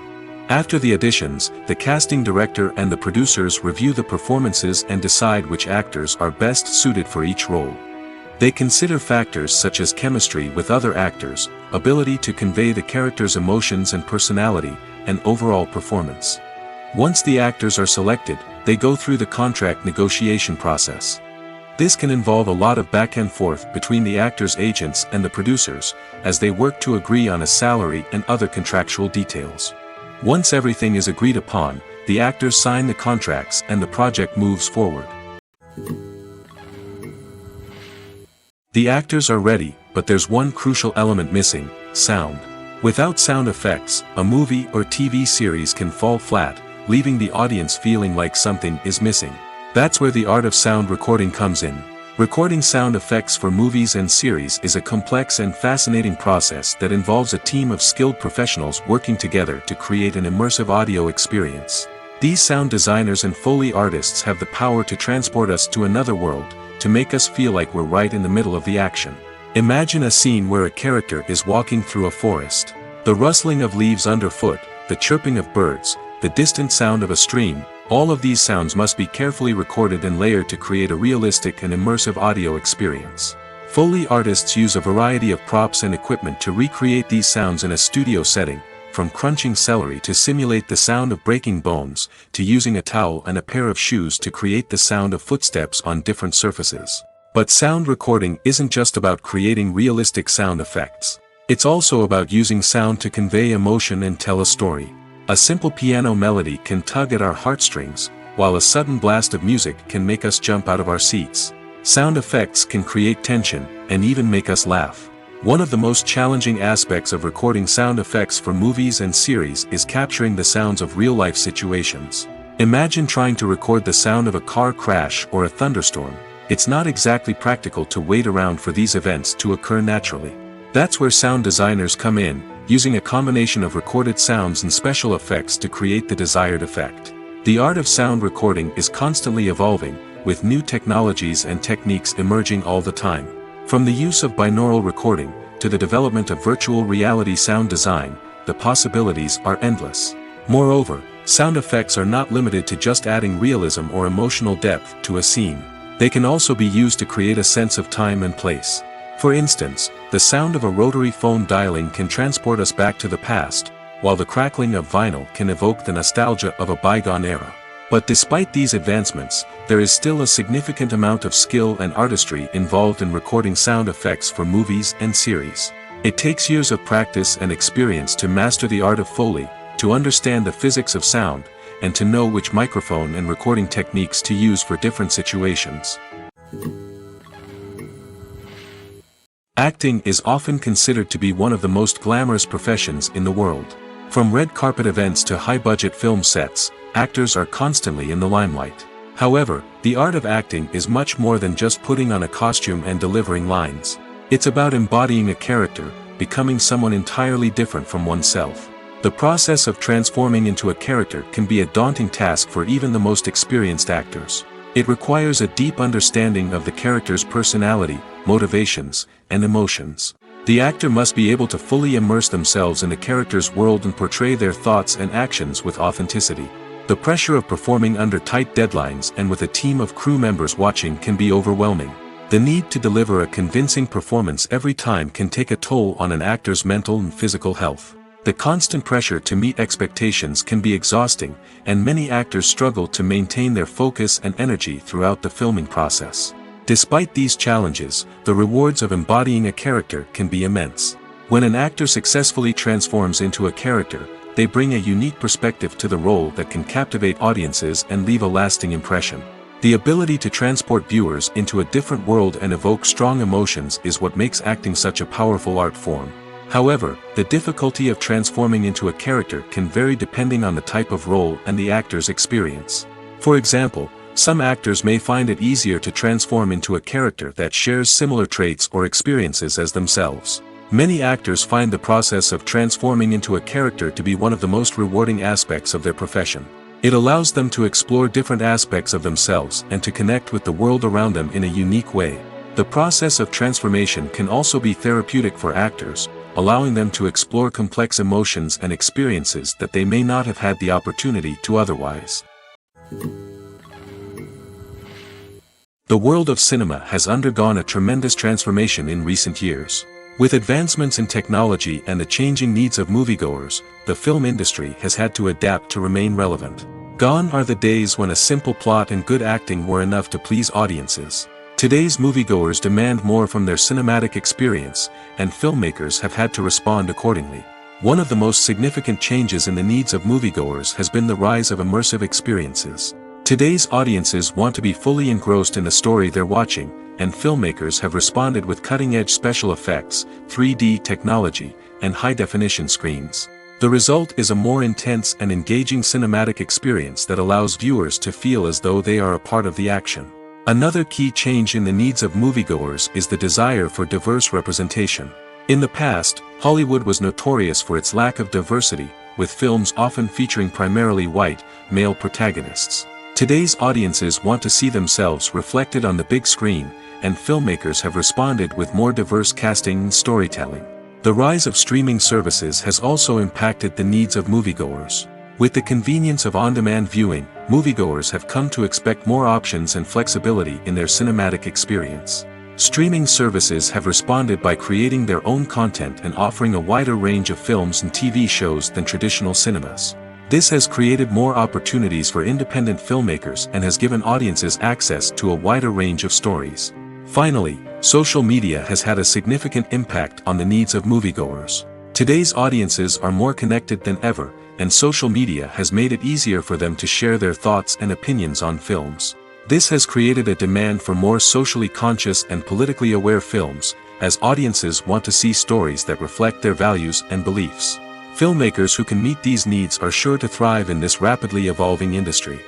After the auditions, the casting director and the producers review the performances and decide which actors are best suited for each role. They consider factors such as chemistry with other actors, ability to convey the character's emotions and personality, and overall performance. Once the actors are selected, they go through the contract negotiation process. This can involve a lot of back and forth between the actors' agents and the producers, as they work to agree on a salary and other contractual details. Once everything is agreed upon, the actors sign the contracts and the project moves forward. The actors are ready, but there's one crucial element missing: sound. Without sound effects, a movie or TV series can fall flat, leaving the audience feeling like something is missing. That's where the art of sound recording comes in. Recording sound effects for movies and series is a complex and fascinating process that involves a team of skilled professionals working together to create an immersive audio experience. These sound designers and Foley artists have the power to transport us to another world, to make us feel like we're right in the middle of the action. Imagine a scene where a character is walking through a forest. The rustling of leaves underfoot, the chirping of birds, the distant sound of a stream, all of these sounds must be carefully recorded and layered to create a realistic and immersive audio experience. Foley artists use a variety of props and equipment to recreate these sounds in a studio setting, from crunching celery to simulate the sound of breaking bones, to using a towel and a pair of shoes to create the sound of footsteps on different surfaces. But sound recording isn't just about creating realistic sound effects. It's also about using sound to convey emotion and tell a story. A simple piano melody can tug at our heartstrings, while a sudden blast of music can make us jump out of our seats. Sound effects can create tension, and even make us laugh. One of the most challenging aspects of recording sound effects for movies and series is capturing the sounds of real-life situations. Imagine trying to record the sound of a car crash or a thunderstorm. It's not exactly practical to wait around for these events to occur naturally. That's where sound designers come in, using a combination of recorded sounds and special effects to create the desired effect. The art of sound recording is constantly evolving, with new technologies and techniques emerging all the time. From the use of binaural recording, to the development of virtual reality sound design, the possibilities are endless. Moreover, sound effects are not limited to just adding realism or emotional depth to a scene. They can also be used to create a sense of time and place. For instance, the sound of a rotary phone dialing can transport us back to the past, while the crackling of vinyl can evoke the nostalgia of a bygone era. But despite these advancements, there is still a significant amount of skill and artistry involved in recording sound effects for movies and series. It takes years of practice and experience to master the art of Foley, to understand the physics of sound, and to know which microphone and recording techniques to use for different situations. Acting is often considered to be one of the most glamorous professions in the world. From red carpet events to high-budget film sets, actors are constantly in the limelight. However, the art of acting is much more than just putting on a costume and delivering lines. It's about embodying a character, becoming someone entirely different from oneself. The process of transforming into a character can be a daunting task for even the most experienced actors. It requires a deep understanding of the character's personality, motivations, and emotions. The actor must be able to fully immerse themselves in the character's world and portray their thoughts and actions with authenticity. The pressure of performing under tight deadlines and with a team of crew members watching can be overwhelming. The need to deliver a convincing performance every time can take a toll on an actor's mental and physical health. The constant pressure to meet expectations can be exhausting, and many actors struggle to maintain their focus and energy throughout the filming process. Despite these challenges, the rewards of embodying a character can be immense. When an actor successfully transforms into a character, they bring a unique perspective to the role that can captivate audiences and leave a lasting impression. The ability to transport viewers into a different world and evoke strong emotions is what makes acting such a powerful art form. However, the difficulty of transforming into a character can vary depending on the type of role and the actor's experience. For example, some actors may find it easier to transform into a character that shares similar traits or experiences as themselves. Many actors find the process of transforming into a character to be one of the most rewarding aspects of their profession. It allows them to explore different aspects of themselves and to connect with the world around them in a unique way. The process of transformation can also be therapeutic for actors, allowing them to explore complex emotions and experiences that they may not have had the opportunity to otherwise. The world of cinema has undergone a tremendous transformation in recent years. With advancements in technology and the changing needs of moviegoers, the film industry has had to adapt to remain relevant. Gone are the days when a simple plot and good acting were enough to please audiences. Today's moviegoers demand more from their cinematic experience, and filmmakers have had to respond accordingly. One of the most significant changes in the needs of moviegoers has been the rise of immersive experiences. Today's audiences want to be fully engrossed in the story they're watching, and filmmakers have responded with cutting-edge special effects, 3D technology, and high-definition screens. The result is a more intense and engaging cinematic experience that allows viewers to feel as though they are a part of the action. Another key change in the needs of moviegoers is the desire for diverse representation. In the past, Hollywood was notorious for its lack of diversity, with films often featuring primarily white, male protagonists. Today's audiences want to see themselves reflected on the big screen, and filmmakers have responded with more diverse casting and storytelling. The rise of streaming services has also impacted the needs of moviegoers. With the convenience of on-demand viewing, moviegoers have come to expect more options and flexibility in their cinematic experience. Streaming services have responded by creating their own content and offering a wider range of films and TV shows than traditional cinemas. This has created more opportunities for independent filmmakers and has given audiences access to a wider range of stories. Finally, social media has had a significant impact on the needs of moviegoers. Today's audiences are more connected than ever, and social media has made it easier for them to share their thoughts and opinions on films. This has created a demand for more socially conscious and politically aware films, as audiences want to see stories that reflect their values and beliefs. Filmmakers who can meet these needs are sure to thrive in this rapidly evolving industry.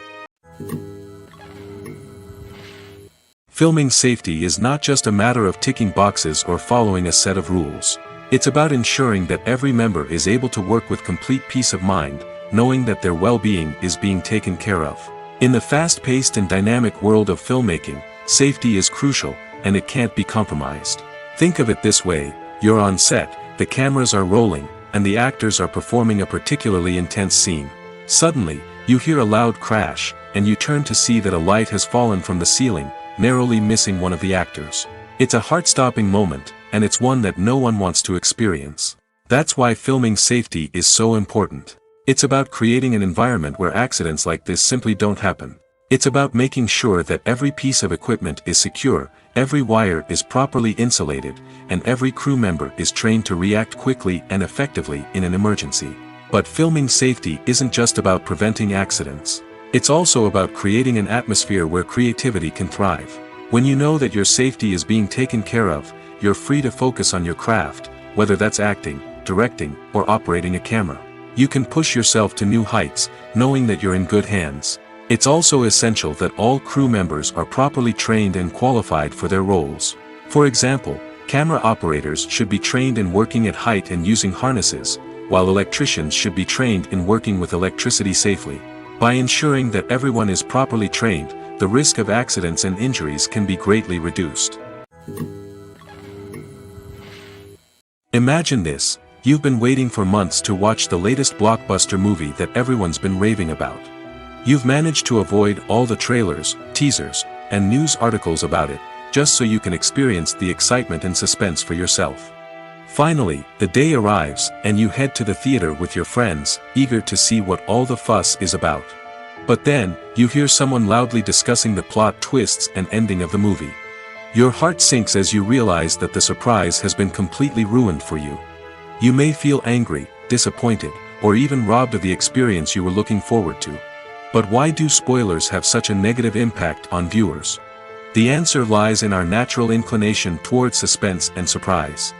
Filming safety is not just a matter of ticking boxes or following a set of rules. It's about ensuring that every member is able to work with complete peace of mind, knowing that their well-being is being taken care of. In the fast-paced and dynamic world of filmmaking, safety is crucial, and it can't be compromised. Think of it this way: you're on set, the cameras are rolling, and the actors are performing a particularly intense scene. Suddenly, you hear a loud crash, and you turn to see that a light has fallen from the ceiling, narrowly missing one of the actors. It's a heart-stopping moment, and it's one that no one wants to experience. That's why filming safety is so important. It's about creating an environment where accidents like this simply don't happen. It's about making sure that every piece of equipment is secure, every wire is properly insulated, and every crew member is trained to react quickly and effectively in an emergency. But filming safety isn't just about preventing accidents. It's also about creating an atmosphere where creativity can thrive. When you know that your safety is being taken care of, you're free to focus on your craft, whether that's acting, directing, or operating a camera. You can push yourself to new heights, knowing that you're in good hands. It's also essential that all crew members are properly trained and qualified for their roles. For example, camera operators should be trained in working at height and using harnesses, while electricians should be trained in working with electricity safely. By ensuring that everyone is properly trained, the risk of accidents and injuries can be greatly reduced. Imagine this: you've been waiting for months to watch the latest blockbuster movie that everyone's been raving about. You've managed to avoid all the trailers, teasers, and news articles about it, just so you can experience the excitement and suspense for yourself. Finally, the day arrives, and you head to the theater with your friends, eager to see what all the fuss is about. But then, you hear someone loudly discussing the plot twists and ending of the movie. Your heart sinks as you realize that the surprise has been completely ruined for you. You may feel angry, disappointed, or even robbed of the experience you were looking forward to. But why do spoilers have such a negative impact on viewers? The answer lies in our natural inclination towards suspense and surprise.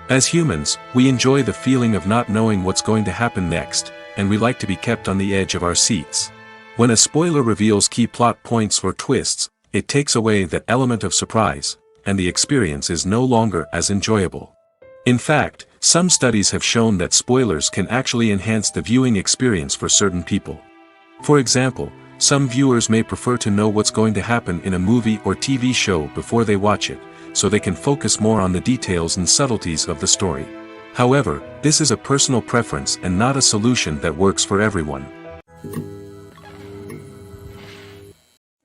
As humans, we enjoy the feeling of not knowing what's going to happen next, and we like to be kept on the edge of our seats. When a spoiler reveals key plot points or twists, it takes away that element of surprise, and the experience is no longer as enjoyable. In fact, some studies have shown that spoilers can actually enhance the viewing experience for certain people. For example, some viewers may prefer to know what's going to happen in a movie or TV show before they watch it, so they can focus more on the details and subtleties of the story. However, this is a personal preference and not a solution that works for everyone.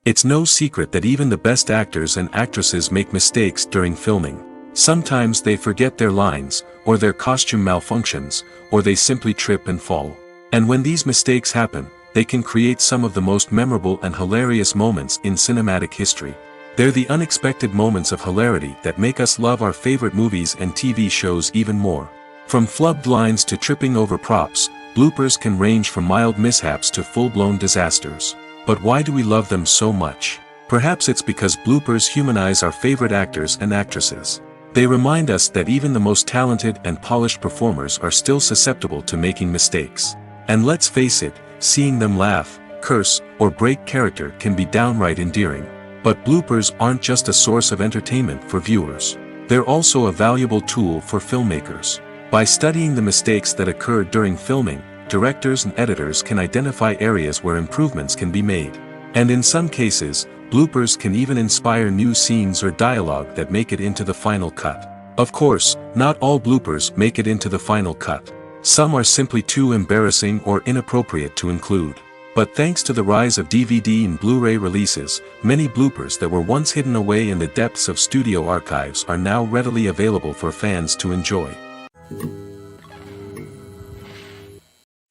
It's no secret that even the best actors and actresses make mistakes during filming. Sometimes they forget their lines, or their costume malfunctions, or they simply trip and fall. And when these mistakes happen, they can create some of the most memorable and hilarious moments in cinematic history. They're the unexpected moments of hilarity that make us love our favorite movies and TV shows even more. From flubbed lines to tripping over props, bloopers can range from mild mishaps to full-blown disasters. But why do we love them so much? Perhaps it's because bloopers humanize our favorite actors and actresses. They remind us that even the most talented and polished performers are still susceptible to making mistakes. And let's face it, seeing them laugh, curse, or break character can be downright endearing. But bloopers aren't just a source of entertainment for viewers. They're also a valuable tool for filmmakers. By studying the mistakes that occurred during filming, directors and editors can identify areas where improvements can be made. And in some cases, bloopers can even inspire new scenes or dialogue that make it into the final cut. Of course, not all bloopers make it into the final cut. Some are simply too embarrassing or inappropriate to include. But thanks to the rise of DVD and Blu-ray releases, many bloopers that were once hidden away in the depths of studio archives are now readily available for fans to enjoy.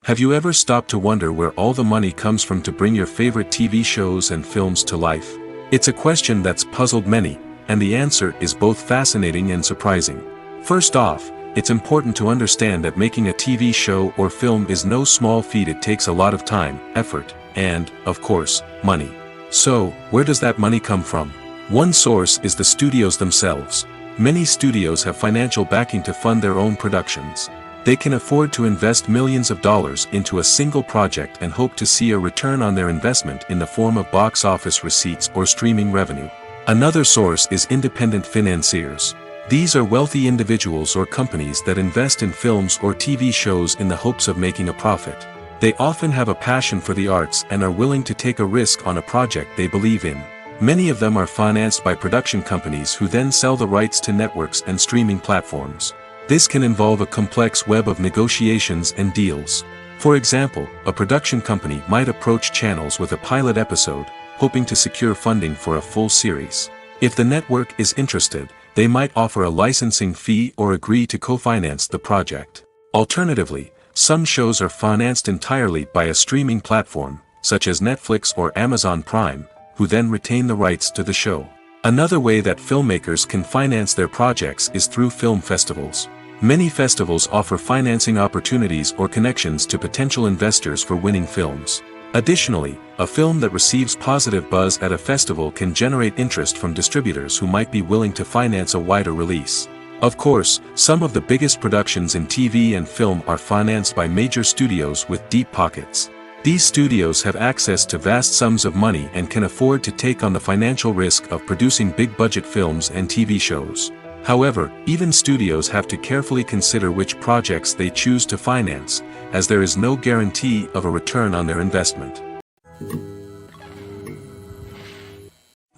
Have you ever stopped to wonder where all the money comes from to bring your favorite TV shows and films to life? It's a question that's puzzled many, and the answer is both fascinating and surprising. First off, it's important to understand that making a TV show or film is no small feat. It takes a lot of time, effort, and, of course, money. So, where does that money come from? One source is the studios themselves. Many studios have financial backing to fund their own productions. They can afford to invest millions of dollars into a single project and hope to see a return on their investment in the form of box office receipts or streaming revenue. Another source is independent financiers. These are wealthy individuals or companies that invest in films or TV shows in the hopes of making a profit. They often have a passion for the arts and are willing to take a risk on a project they believe in. Many of them are financed by production companies who then sell the rights to networks and streaming platforms. This can involve a complex web of negotiations and deals. For example, a production company might approach channels with a pilot episode, hoping to secure funding for a full series. If the network is interested, they might offer a licensing fee or agree to co-finance the project. Alternatively, some shows are financed entirely by a streaming platform, such as Netflix or Amazon Prime, who then retain the rights to the show. Another way that filmmakers can finance their projects is through film festivals. Many festivals offer financing opportunities or connections to potential investors for winning films. Additionally, a film that receives positive buzz at a festival can generate interest from distributors who might be willing to finance a wider release. Of course, some of the biggest productions in TV and film are financed by major studios with deep pockets. These studios have access to vast sums of money and can afford to take on the financial risk of producing big-budget films and TV shows. However, even studios have to carefully consider which projects they choose to finance, as there is no guarantee of a return on their investment.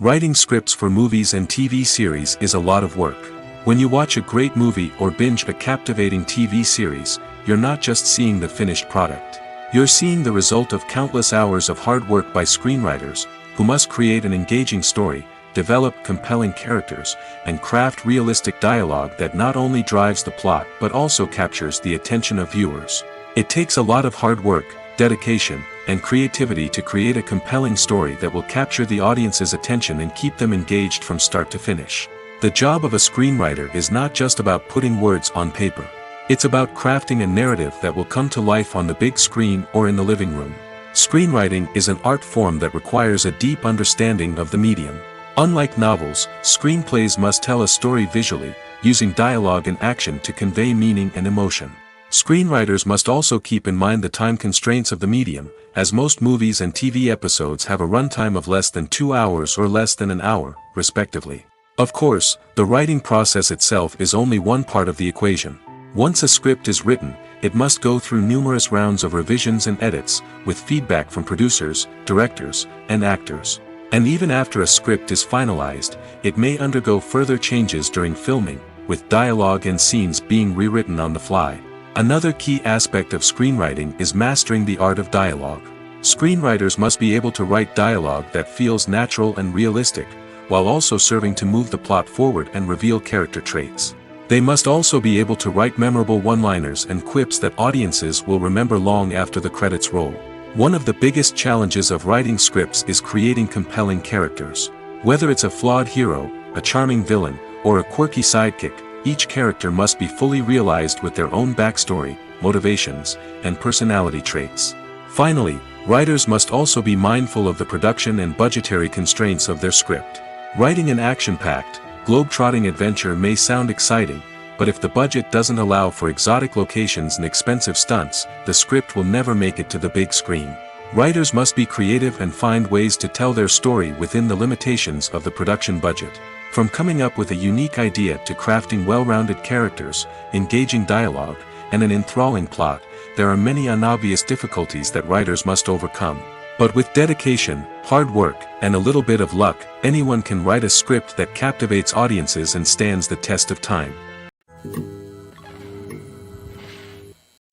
Writing scripts for movies and TV series is a lot of work. When you watch a great movie or binge a captivating TV series, you're not just seeing the finished product. You're seeing the result of countless hours of hard work by screenwriters, who must create an engaging story, develop compelling characters, and craft realistic dialogue that not only drives the plot but also captures the attention of viewers. It takes a lot of hard work, dedication, and creativity to create a compelling story that will capture the audience's attention and keep them engaged from start to finish. The job of a screenwriter is not just about putting words on paper. It's about crafting a narrative that will come to life on the big screen or in the living room. Screenwriting is an art form that requires a deep understanding of the medium. Unlike novels, screenplays must tell a story visually, using dialogue and action to convey meaning and emotion. Screenwriters must also keep in mind the time constraints of the medium, as most movies and TV episodes have a runtime of less than 2 hours or less than an hour, respectively. Of course, the writing process itself is only one part of the equation. Once a script is written, it must go through numerous rounds of revisions and edits, with feedback from producers, directors, and actors. And even after a script is finalized, it may undergo further changes during filming, with dialogue and scenes being rewritten on the fly. Another key aspect of screenwriting is mastering the art of dialogue. Screenwriters must be able to write dialogue that feels natural and realistic, while also serving to move the plot forward and reveal character traits. They must also be able to write memorable one-liners and quips that audiences will remember long after the credits roll. One of the biggest challenges of writing scripts is creating compelling characters. Whether it's a flawed hero, a charming villain, or a quirky sidekick, each character must be fully realized with their own backstory, motivations, and personality traits. Finally, writers must also be mindful of the production and budgetary constraints of their script. Writing an action-packed, globe-trotting adventure may sound exciting, but if the budget doesn't allow for exotic locations and expensive stunts, the script will never make it to the big screen. Writers must be creative and find ways to tell their story within the limitations of the production budget. From coming up with a unique idea to crafting well-rounded characters, engaging dialogue, and an enthralling plot, there are many unobvious difficulties that writers must overcome. But with dedication, hard work, and a little bit of luck, anyone can write a script that captivates audiences and stands the test of time.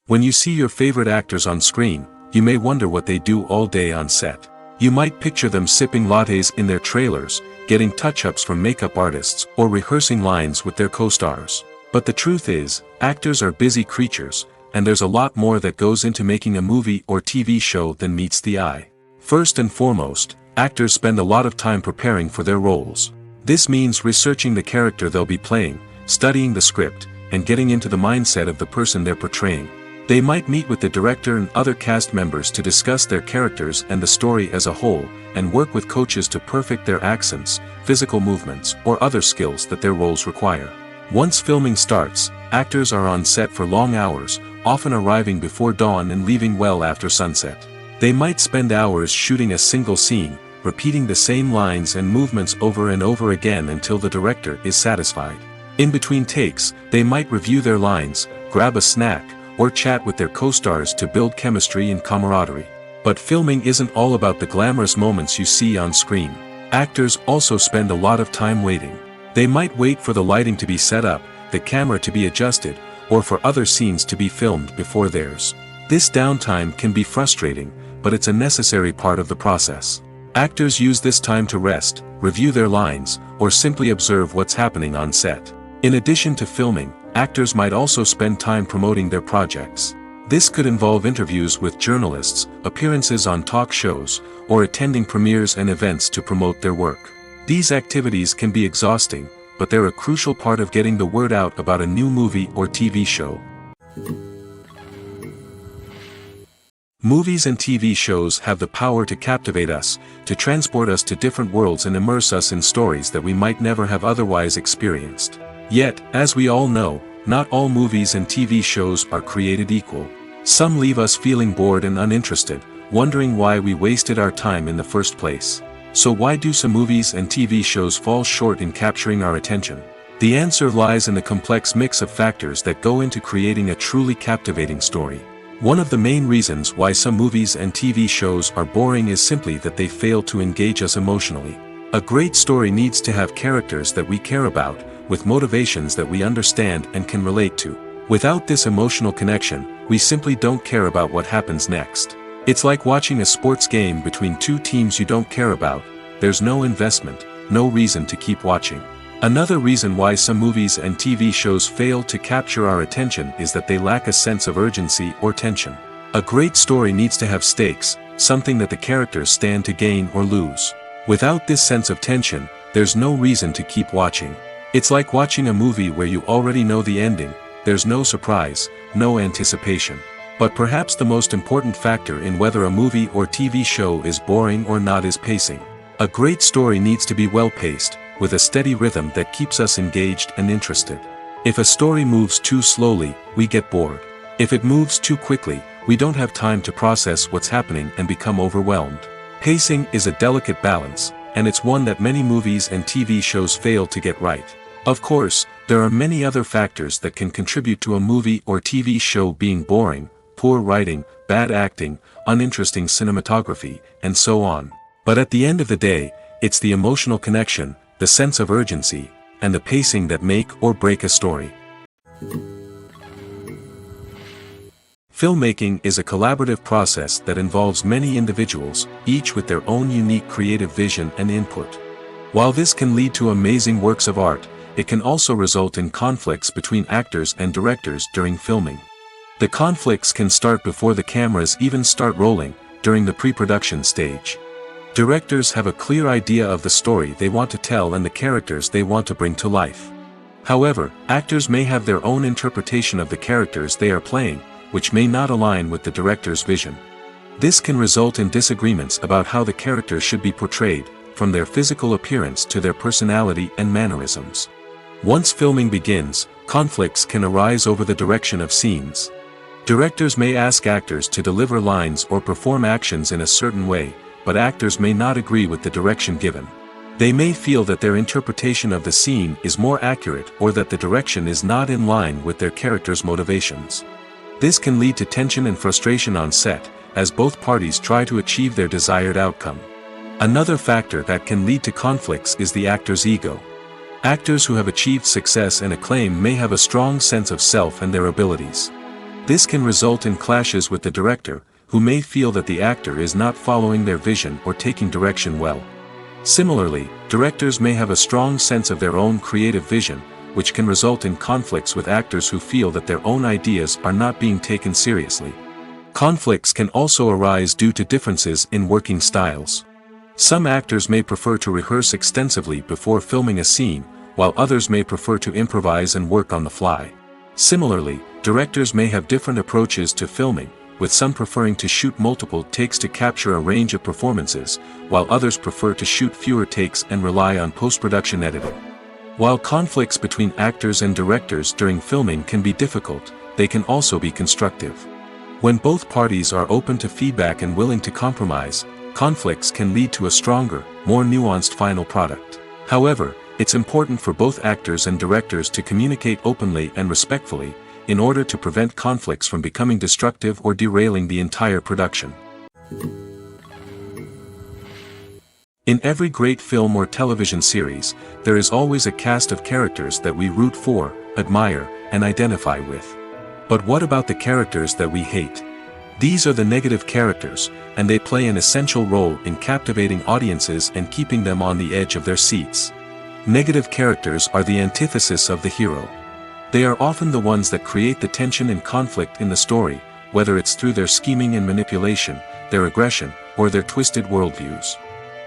When you see your favorite actors on screen, you may wonder what they do all day on set. You might picture them sipping lattes in their trailers, getting touch-ups from makeup artists, or rehearsing lines with their co-stars. But the truth is, actors are busy creatures, and there's a lot more that goes into making a movie or TV show than meets the eye. First and foremost, actors spend a lot of time preparing for their roles. This means researching the character they'll be playing, studying the script, and getting into the mindset of the person they're portraying. They might meet with the director and other cast members to discuss their characters and the story as a whole, and work with coaches to perfect their accents, physical movements, or other skills that their roles require. Once filming starts, actors are on set for long hours, often arriving before dawn and leaving well after sunset. They might spend hours shooting a single scene, repeating the same lines and movements over and over again until the director is satisfied. In between takes, they might review their lines, grab a snack, or chat with their co-stars to build chemistry and camaraderie. But filming isn't all about the glamorous moments you see on screen. Actors also spend a lot of time waiting. They might wait for the lighting to be set up, the camera to be adjusted, or for other scenes to be filmed before theirs. This downtime can be frustrating, but it's a necessary part of the process. Actors use this time to rest, review their lines, or simply observe what's happening on set. In addition to filming, actors might also spend time promoting their projects. This could involve interviews with journalists, appearances on talk shows, or attending premieres and events to promote their work. These activities can be exhausting, but they're a crucial part of getting the word out about a new movie or TV show. Movies and TV shows have the power to captivate us, to transport us to different worlds and immerse us in stories that we might never have otherwise experienced. Yet, as we all know, not all movies and TV shows are created equal. Some leave us feeling bored and uninterested, wondering why we wasted our time in the first place. So why do some movies and TV shows fall short in capturing our attention? The answer lies in the complex mix of factors that go into creating a truly captivating story. One of the main reasons why some movies and TV shows are boring is simply that they fail to engage us emotionally. A great story needs to have characters that we care about, with motivations that we understand and can relate to. Without this emotional connection, we simply don't care about what happens next. It's like watching a sports game between two teams you don't care about. There's no investment, no reason to keep watching. Another reason why some movies and TV shows fail to capture our attention is that they lack a sense of urgency or tension. A great story needs to have stakes, something that the characters stand to gain or lose. Without this sense of tension, there's no reason to keep watching. It's like watching a movie where you already know the ending. There's no surprise, no anticipation. But perhaps the most important factor in whether a movie or TV show is boring or not is pacing. A great story needs to be well-paced, with a steady rhythm that keeps us engaged and interested. If a story moves too slowly, we get bored. If it moves too quickly, we don't have time to process what's happening and become overwhelmed. Pacing is a delicate balance, and it's one that many movies and TV shows fail to get right. Of course, there are many other factors that can contribute to a movie or TV show being boring: poor writing, bad acting, uninteresting cinematography, and so on. But at the end of the day, it's the emotional connection, the sense of urgency, and the pacing that make or break a story. Filmmaking is a collaborative process that involves many individuals, each with their own unique creative vision and input. While this can lead to amazing works of art, it can also result in conflicts between actors and directors during filming. The conflicts can start before the cameras even start rolling, during the pre-production stage. Directors have a clear idea of the story they want to tell and the characters they want to bring to life. However, actors may have their own interpretation of the characters they are playing, which may not align with the director's vision. This can result in disagreements about how the characters should be portrayed, from their physical appearance to their personality and mannerisms. Once filming begins, conflicts can arise over the direction of scenes. Directors may ask actors to deliver lines or perform actions in a certain way, but actors may not agree with the direction given. They may feel that their interpretation of the scene is more accurate or that the direction is not in line with their character's motivations. This can lead to tension and frustration on set, as both parties try to achieve their desired outcome. Another factor that can lead to conflicts is the actor's ego. Actors who have achieved success and acclaim may have a strong sense of self and their abilities. This can result in clashes with the director, who may feel that the actor is not following their vision or taking direction well. Similarly, directors may have a strong sense of their own creative vision, which can result in conflicts with actors who feel that their own ideas are not being taken seriously. Conflicts can also arise due to differences in working styles. Some actors may prefer to rehearse extensively before filming a scene, while others may prefer to improvise and work on the fly. Similarly, directors may have different approaches to filming, with some preferring to shoot multiple takes to capture a range of performances, while others prefer to shoot fewer takes and rely on post-production editing. While conflicts between actors and directors during filming can be difficult, they can also be constructive. When both parties are open to feedback and willing to compromise, conflicts can lead to a stronger, more nuanced final product. However, it's important for both actors and directors to communicate openly and respectfully, in order to prevent conflicts from becoming destructive or derailing the entire production. In every great film or television series, there is always a cast of characters that we root for, admire, and identify with. But what about the characters that we hate? These are the negative characters, and they play an essential role in captivating audiences and keeping them on the edge of their seats. Negative characters are the antithesis of the hero. They are often the ones that create the tension and conflict in the story, whether it's through their scheming and manipulation, their aggression, or their twisted worldviews.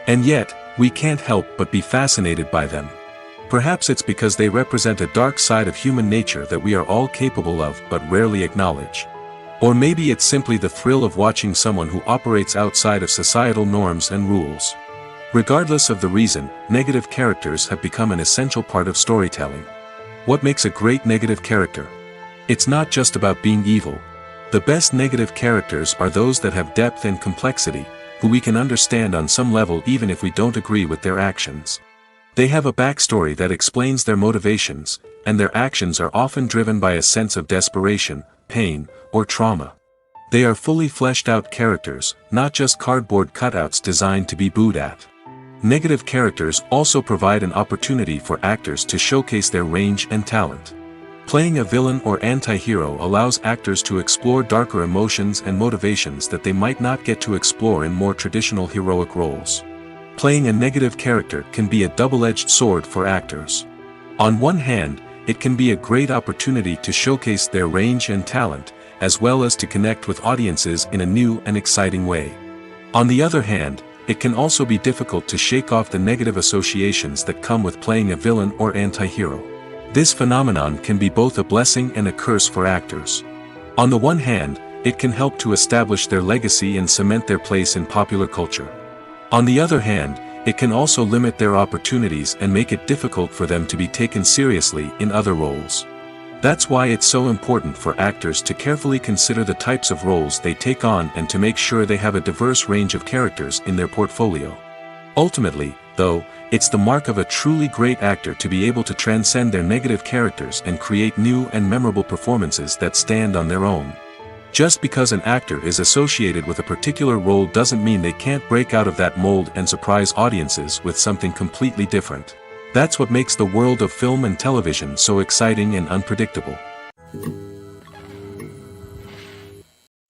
And yet, we can't help but be fascinated by them. Perhaps it's because they represent a dark side of human nature that we are all capable of but rarely acknowledge. Or maybe it's simply the thrill of watching someone who operates outside of societal norms and rules. Regardless of the reason, negative characters have become an essential part of storytelling. What makes a great negative character? It's not just about being evil. The best negative characters are those that have depth and complexity, who we can understand on some level even if we don't agree with their actions. They have a backstory that explains their motivations, and their actions are often driven by a sense of desperation, pain, or trauma. They are fully fleshed out characters, not just cardboard cutouts designed to be booed at. Negative characters also provide an opportunity for actors to showcase their range and talent. Playing a villain or anti-hero allows actors to explore darker emotions and motivations that they might not get to explore in more traditional heroic roles. Playing a negative character can be a double-edged sword for actors. On one hand, it can be a great opportunity to showcase their range and talent, as well as to connect with audiences in a new and exciting way. On the other hand, it can also be difficult to shake off the negative associations that come with playing a villain or anti-hero. This phenomenon can be both a blessing and a curse for actors. On the one hand, it can help to establish their legacy and cement their place in popular culture. On the other hand, it can also limit their opportunities and make it difficult for them to be taken seriously in other roles. That's why it's so important for actors to carefully consider the types of roles they take on and to make sure they have a diverse range of characters in their portfolio. Ultimately, though, it's the mark of a truly great actor to be able to transcend their negative characters and create new and memorable performances that stand on their own. Just because an actor is associated with a particular role doesn't mean they can't break out of that mold and surprise audiences with something completely different. That's what makes the world of film and television so exciting and unpredictable.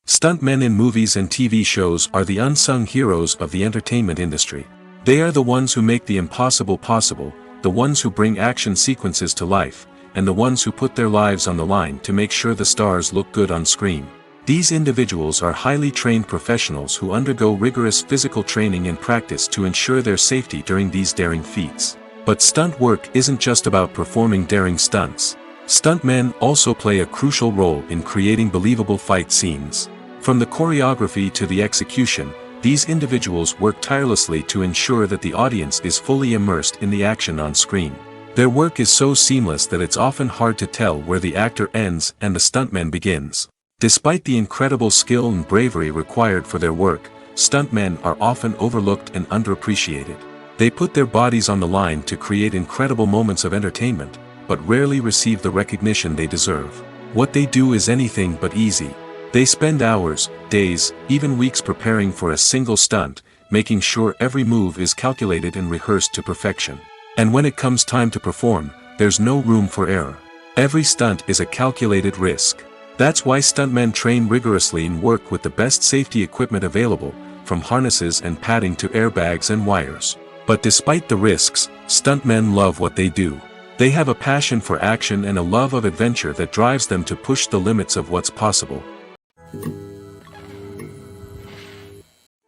Stuntmen in movies and TV shows are the unsung heroes of the entertainment industry. They are the ones who make the impossible possible, the ones who bring action sequences to life, and the ones who put their lives on the line to make sure the stars look good on screen. These individuals are highly trained professionals who undergo rigorous physical training and practice to ensure their safety during these daring feats. But stunt work isn't just about performing daring stunts. Stuntmen also play a crucial role in creating believable fight scenes. From the choreography to the execution, these individuals work tirelessly to ensure that the audience is fully immersed in the action on screen. Their work is so seamless that it's often hard to tell where the actor ends and the stuntman begins. Despite the incredible skill and bravery required for their work, stuntmen are often overlooked and underappreciated. They put their bodies on the line to create incredible moments of entertainment, but rarely receive the recognition they deserve. What they do is anything but easy. They spend hours, days, even weeks preparing for a single stunt, making sure every move is calculated and rehearsed to perfection. And when it comes time to perform, there's no room for error. Every stunt is a calculated risk. That's why stuntmen train rigorously and work with the best safety equipment available, from harnesses and padding to airbags and wires. But despite the risks, stuntmen love what they do. They have a passion for action and a love of adventure that drives them to push the limits of what's possible.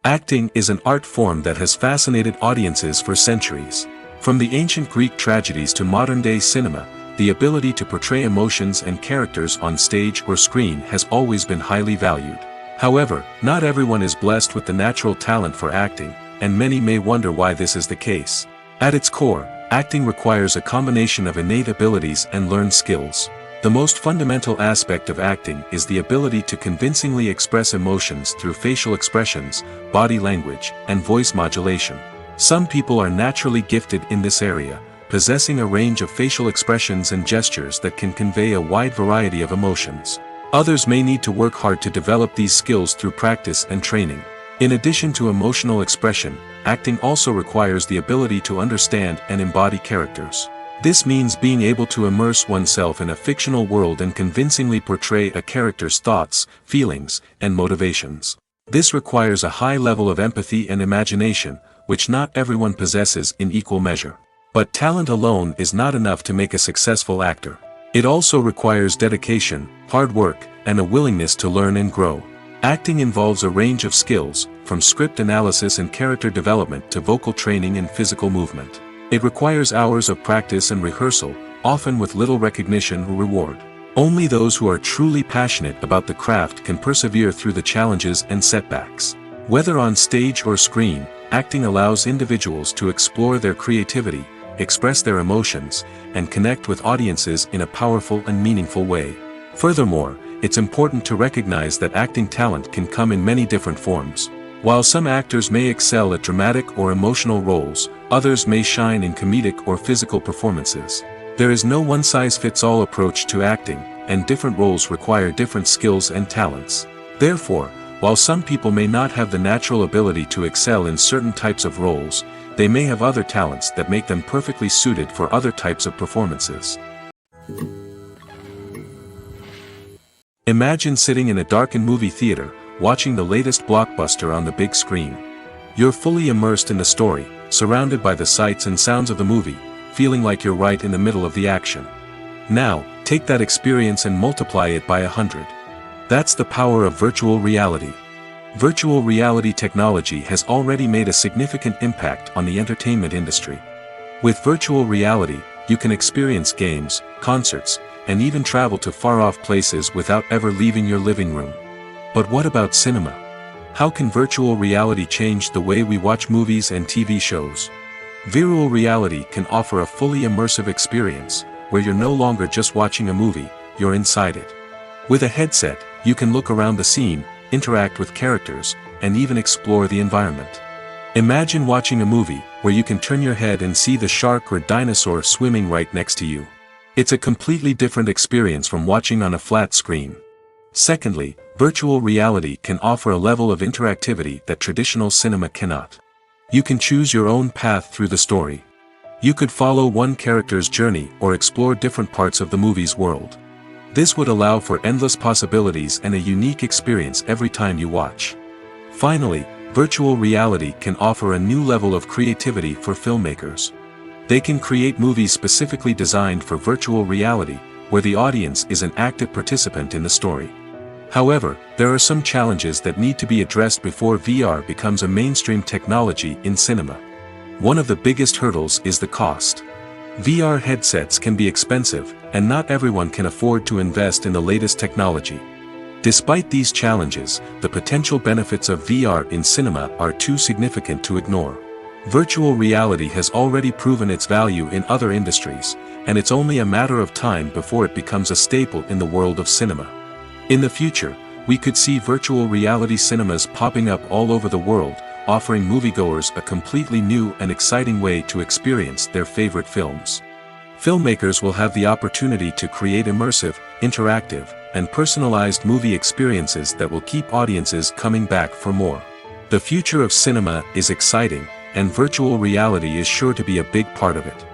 Acting is an art form that has fascinated audiences for centuries. From the ancient Greek tragedies to modern-day cinema, the ability to portray emotions and characters on stage or screen has always been highly valued. However, not everyone is blessed with the natural talent for acting, and many may wonder why this is the case. At its core, acting requires a combination of innate abilities and learned skills. The most fundamental aspect of acting is the ability to convincingly express emotions through facial expressions, body language, and voice modulation. Some people are naturally gifted in this area, possessing a range of facial expressions and gestures that can convey a wide variety of emotions. Others may need to work hard to develop these skills through practice and training. In addition to emotional expression, acting also requires the ability to understand and embody characters. This means being able to immerse oneself in a fictional world and convincingly portray a character's thoughts, feelings, and motivations. This requires a high level of empathy and imagination, which not everyone possesses in equal measure. But talent alone is not enough to make a successful actor. It also requires dedication, hard work, and a willingness to learn and grow. Acting involves a range of skills, from script analysis and character development to vocal training and physical movement. It requires hours of practice and rehearsal, often with little recognition or reward. Only those who are truly passionate about the craft can persevere through the challenges and setbacks. Whether on stage or screen, acting allows individuals to explore their creativity, express their emotions, and connect with audiences in a powerful and meaningful way. Furthermore, it's important to recognize that acting talent can come in many different forms. While some actors may excel at dramatic or emotional roles, others may shine in comedic or physical performances. There is no one-size-fits-all approach to acting, and different roles require different skills and talents. Therefore, while some people may not have the natural ability to excel in certain types of roles, they may have other talents that make them perfectly suited for other types of performances. Imagine sitting in a darkened movie theater, watching the latest blockbuster on the big screen. You're fully immersed in the story, surrounded by the sights and sounds of the movie, feeling like you're right in the middle of the action. Now, take that experience and multiply it by 100. That's the power of virtual reality. Virtual reality technology has already made a significant impact on the entertainment industry. With virtual reality, you can experience games, concerts, and even travel to far-off places without ever leaving your living room. But what about cinema? How can virtual reality change the way we watch movies and TV shows? Virtual reality can offer a fully immersive experience, where you're no longer just watching a movie, you're inside it. With a headset, you can look around the scene, interact with characters, and even explore the environment. Imagine watching a movie where you can turn your head and see the shark or dinosaur swimming right next to you. It's a completely different experience from watching on a flat screen. Secondly, virtual reality can offer a level of interactivity that traditional cinema cannot. You can choose your own path through the story. You could follow one character's journey or explore different parts of the movie's world. This would allow for endless possibilities and a unique experience every time you watch. Finally, virtual reality can offer a new level of creativity for filmmakers. They can create movies specifically designed for virtual reality, where the audience is an active participant in the story. However, there are some challenges that need to be addressed before VR becomes a mainstream technology in cinema. One of the biggest hurdles is the cost. VR headsets can be expensive, and not everyone can afford to invest in the latest technology. Despite these challenges, the potential benefits of VR in cinema are too significant to ignore. Virtual reality has already proven its value in other industries, and it's only a matter of time before it becomes a staple in the world of cinema. In the future, we could see virtual reality cinemas popping up all over the world, offering moviegoers a completely new and exciting way to experience their favorite films. Filmmakers will have the opportunity to create immersive, interactive, and personalized movie experiences that will keep audiences coming back for more. The future of cinema is exciting, and virtual reality is sure to be a big part of it.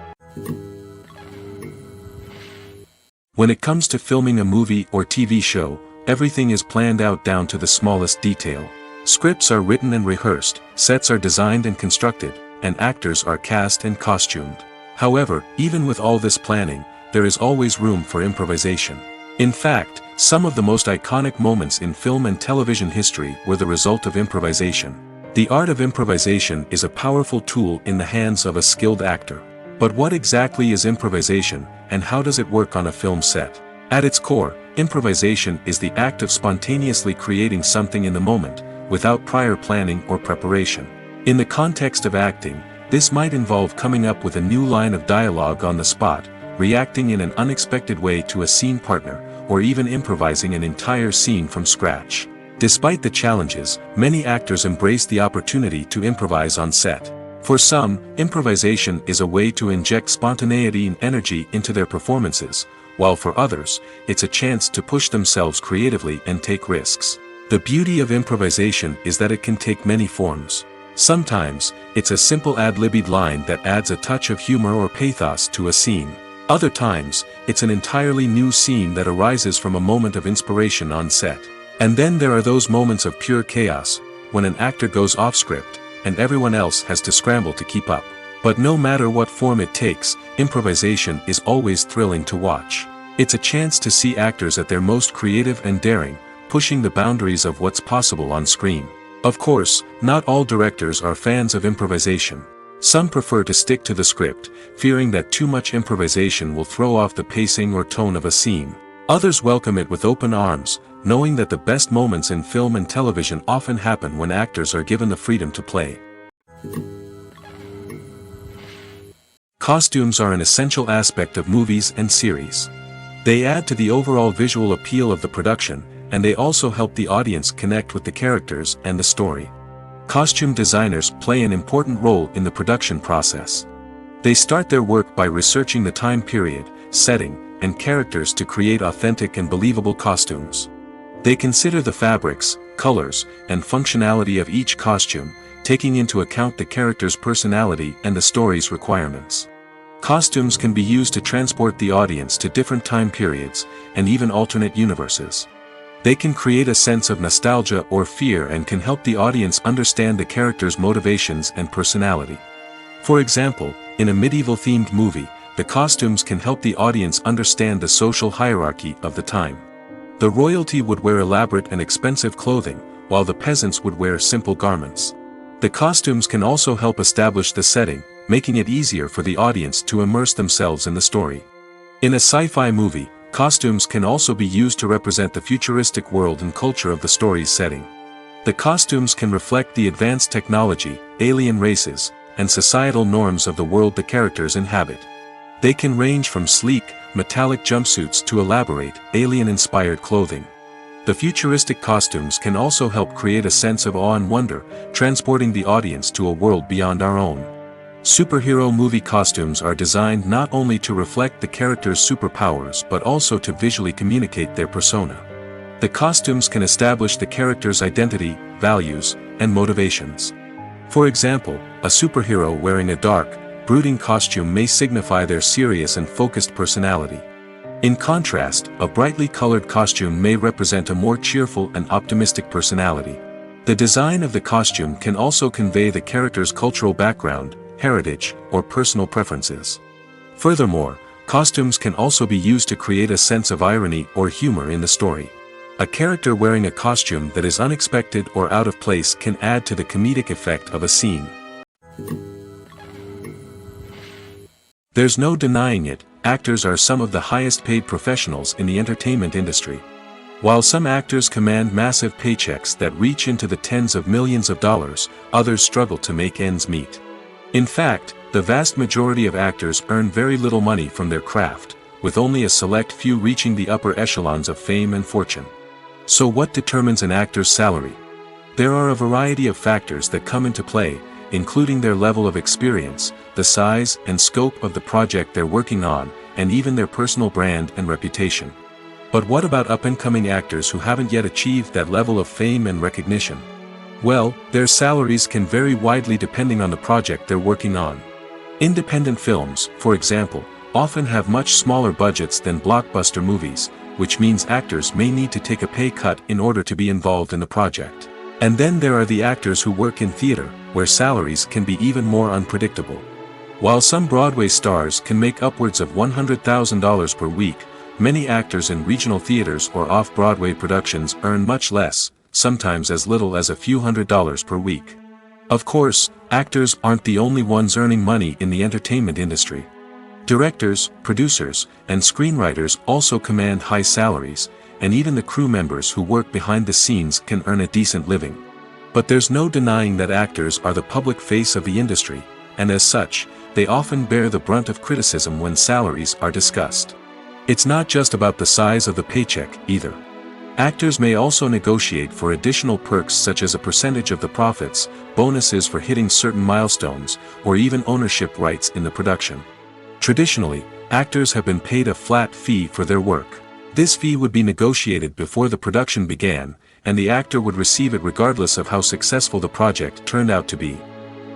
When it comes to filming a movie or TV show, everything is planned out down to the smallest detail. Scripts are written and rehearsed, sets are designed and constructed, and actors are cast and costumed. However, even with all this planning, there is always room for improvisation. In fact, some of the most iconic moments in film and television history were the result of improvisation. The art of improvisation is a powerful tool in the hands of a skilled actor. But what exactly is improvisation, and how does it work on a film set? At its core, improvisation is the act of spontaneously creating something in the moment, without prior planning or preparation. In the context of acting, this might involve coming up with a new line of dialogue on the spot, reacting in an unexpected way to a scene partner, or even improvising an entire scene from scratch. Despite the challenges, many actors embrace the opportunity to improvise on set. For some, improvisation is a way to inject spontaneity and energy into their performances, while for others, it's a chance to push themselves creatively and take risks. The beauty of improvisation is that it can take many forms. Sometimes, it's a simple ad-libbed line that adds a touch of humor or pathos to a scene. Other times, it's an entirely new scene that arises from a moment of inspiration on set. And then there are those moments of pure chaos, when an actor goes off script, and everyone else has to scramble to keep up. But no matter what form it takes, improvisation is always thrilling to watch. It's a chance to see actors at their most creative and daring, pushing the boundaries of what's possible on screen. Of course, not all directors are fans of improvisation. Some prefer to stick to the script, fearing that too much improvisation will throw off the pacing or tone of a scene. Others welcome it with open arms, knowing that the best moments in film and television often happen when actors are given the freedom to play. Costumes are an essential aspect of movies and series. They add to the overall visual appeal of the production, and they also help the audience connect with the characters and the story. Costume designers play an important role in the production process. They start their work by researching the time period, setting, and characters to create authentic and believable costumes. They consider the fabrics, colors, and functionality of each costume, taking into account the character's personality and the story's requirements. Costumes can be used to transport the audience to different time periods, and even alternate universes. They can create a sense of nostalgia or fear and can help the audience understand the character's motivations and personality. For example, in a medieval-themed movie, the costumes can help the audience understand the social hierarchy of the time. The royalty would wear elaborate and expensive clothing, while the peasants would wear simple garments. The costumes can also help establish the setting, making it easier for the audience to immerse themselves in the story. In a sci-fi movie, costumes can also be used to represent the futuristic world and culture of the story's setting. The costumes can reflect the advanced technology, alien races, and societal norms of the world the characters inhabit. They can range from sleek, metallic jumpsuits to elaborate, alien-inspired clothing. The futuristic costumes can also help create a sense of awe and wonder, transporting the audience to a world beyond our own. Superhero movie costumes are designed not only to reflect the character's superpowers but also to visually communicate their persona. The costumes can establish the character's identity, values, and motivations. For example, a superhero wearing a dark, brooding costume may signify their serious and focused personality. In contrast, a brightly colored costume may represent a more cheerful and optimistic personality. The design of the costume can also convey the character's cultural background, heritage, or personal preferences. Furthermore, costumes can also be used to create a sense of irony or humor in the story. A character wearing a costume that is unexpected or out of place can add to the comedic effect of a scene. There's no denying it, actors are some of the highest paid professionals in the entertainment industry. While some actors command massive paychecks that reach into the tens of millions of dollars, others struggle to make ends meet. In fact, the vast majority of actors earn very little money from their craft, with only a select few reaching the upper echelons of fame and fortune. So what determines an actor's salary? There are a variety of factors that come into play, including their level of experience, the size and scope of the project they're working on, and even their personal brand and reputation. But what about up-and-coming actors who haven't yet achieved that level of fame and recognition? Well, their salaries can vary widely depending on the project they're working on. Independent films, for example, often have much smaller budgets than blockbuster movies, which means actors may need to take a pay cut in order to be involved in the project. And then there are the actors who work in theater, where salaries can be even more unpredictable. While some Broadway stars can make upwards of $100,000 per week, many actors in regional theaters or off-Broadway productions earn much less, sometimes as little as a few $100s per week. Of course, actors aren't the only ones earning money in the entertainment industry. Directors, producers, and screenwriters also command high salaries, and even the crew members who work behind the scenes can earn a decent living. But there's no denying that actors are the public face of the industry, and as such, they often bear the brunt of criticism when salaries are discussed. It's not just about the size of the paycheck, either. Actors may also negotiate for additional perks such as a percentage of the profits, bonuses for hitting certain milestones, or even ownership rights in the production. Traditionally, actors have been paid a flat fee for their work. This fee would be negotiated before the production began, and the actor would receive it regardless of how successful the project turned out to be.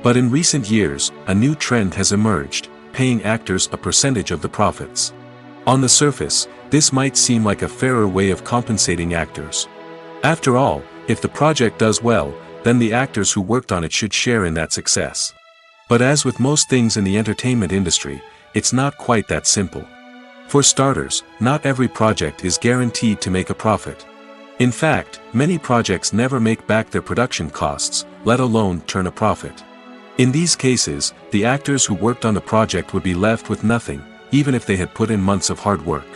But in recent years, a new trend has emerged, paying actors a percentage of the profits. On the surface, this might seem like a fairer way of compensating actors. After all, if the project does well, then the actors who worked on it should share in that success. But as with most things in the entertainment industry, it's not quite that simple. For starters, not every project is guaranteed to make a profit. In fact, many projects never make back their production costs, let alone turn a profit. In these cases, the actors who worked on the project would be left with nothing, even if they had put in months of hard work.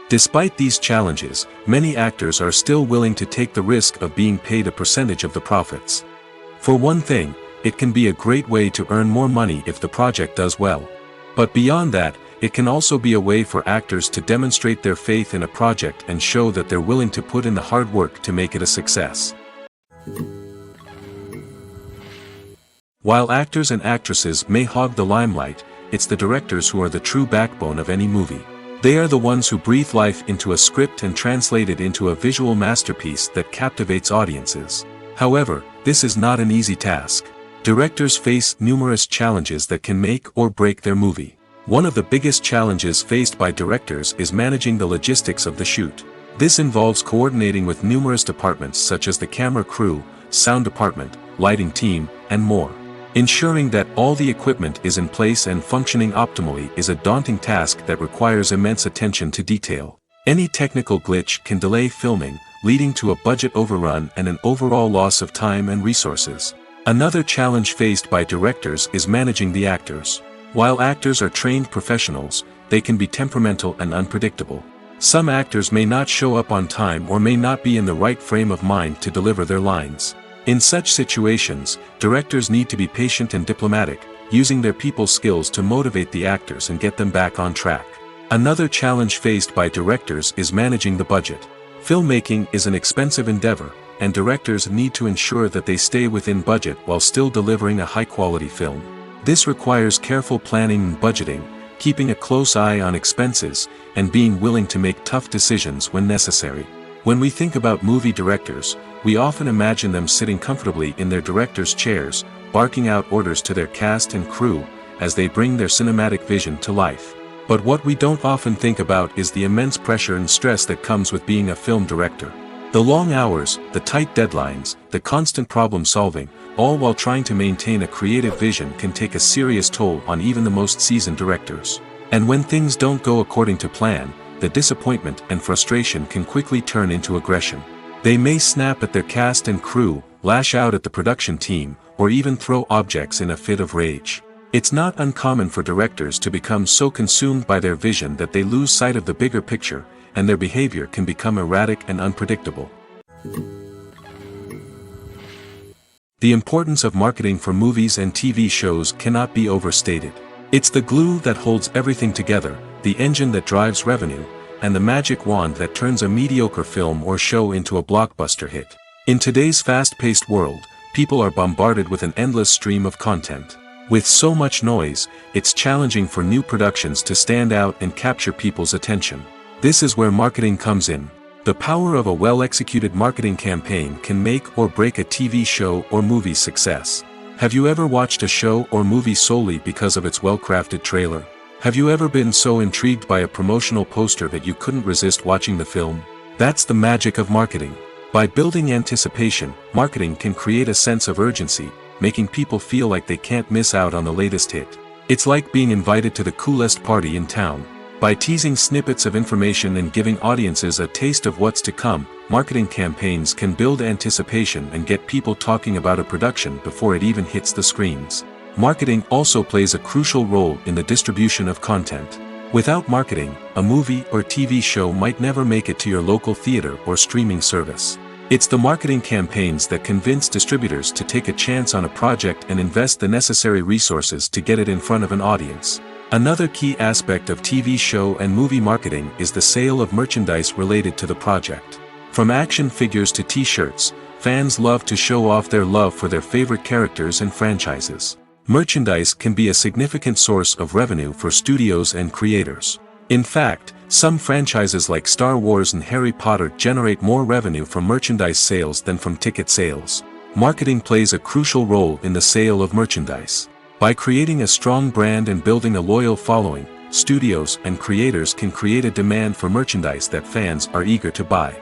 Despite these challenges, many actors are still willing to take the risk of being paid a percentage of the profits. For one thing, it can be a great way to earn more money if the project does well. But beyond that, it can also be a way for actors to demonstrate their faith in a project and show that they're willing to put in the hard work to make it a success. While actors and actresses may hog the limelight, it's the directors who are the true backbone of any movie. They are the ones who breathe life into a script and translate it into a visual masterpiece that captivates audiences. However, this is not an easy task. Directors face numerous challenges that can make or break their movie. One of the biggest challenges faced by directors is managing the logistics of the shoot. This involves coordinating with numerous departments such as the camera crew, sound department, lighting team, and more. Ensuring that all the equipment is in place and functioning optimally is a daunting task that requires immense attention to detail. Any technical glitch can delay filming, leading to a budget overrun and an overall loss of time and resources. Another challenge faced by directors is managing the actors. While actors are trained professionals, they can be temperamental and unpredictable. Some actors may not show up on time or may not be in the right frame of mind to deliver their lines. In such situations, directors need to be patient and diplomatic, using their people skills to motivate the actors and get them back on track. Another challenge faced by directors is managing the budget. Filmmaking is an expensive endeavor, and directors need to ensure that they stay within budget while still delivering a high-quality film. This requires careful planning and budgeting, keeping a close eye on expenses, and being willing to make tough decisions when necessary. When we think about movie directors, we often imagine them sitting comfortably in their director's chairs, barking out orders to their cast and crew, as they bring their cinematic vision to life. But what we don't often think about is the immense pressure and stress that comes with being a film director. The long hours, the tight deadlines, the constant problem solving, all while trying to maintain a creative vision can take a serious toll on even the most seasoned directors. And when things don't go according to plan, the disappointment and frustration can quickly turn into aggression. They may snap at their cast and crew, lash out at the production team, or even throw objects in a fit of rage. It's not uncommon for directors to become so consumed by their vision that they lose sight of the bigger picture, and their behavior can become erratic and unpredictable. The importance of marketing for movies and TV shows cannot be overstated. It's the glue that holds everything together, the engine that drives revenue, and the magic wand that turns a mediocre film or show into a blockbuster hit. In today's fast-paced world, people are bombarded with an endless stream of content. With so much noise, it's challenging for new productions to stand out and capture people's attention. This is where marketing comes in. The power of a well-executed marketing campaign can make or break a TV show or movie's success. Have you ever watched a show or movie solely because of its well-crafted trailer? Have you ever been so intrigued by a promotional poster that you couldn't resist watching the film? That's the magic of marketing. By building anticipation, marketing can create a sense of urgency, making people feel like they can't miss out on the latest hit. It's like being invited to the coolest party in town. By teasing snippets of information and giving audiences a taste of what's to come, marketing campaigns can build anticipation and get people talking about a production before it even hits the screens. Marketing also plays a crucial role in the distribution of content. Without marketing, a movie or TV show might never make it to your local theater or streaming service. It's the marketing campaigns that convince distributors to take a chance on a project and invest the necessary resources to get it in front of an audience. Another key aspect of TV show and movie marketing is the sale of merchandise related to the project. From action figures to t-shirts, fans love to show off their love for their favorite characters and franchises. Merchandise can be a significant source of revenue for studios and creators. In fact, some franchises like Star Wars and Harry Potter generate more revenue from merchandise sales than from ticket sales. Marketing plays a crucial role in the sale of merchandise. By creating a strong brand and building a loyal following, studios and creators can create a demand for merchandise that fans are eager to buy.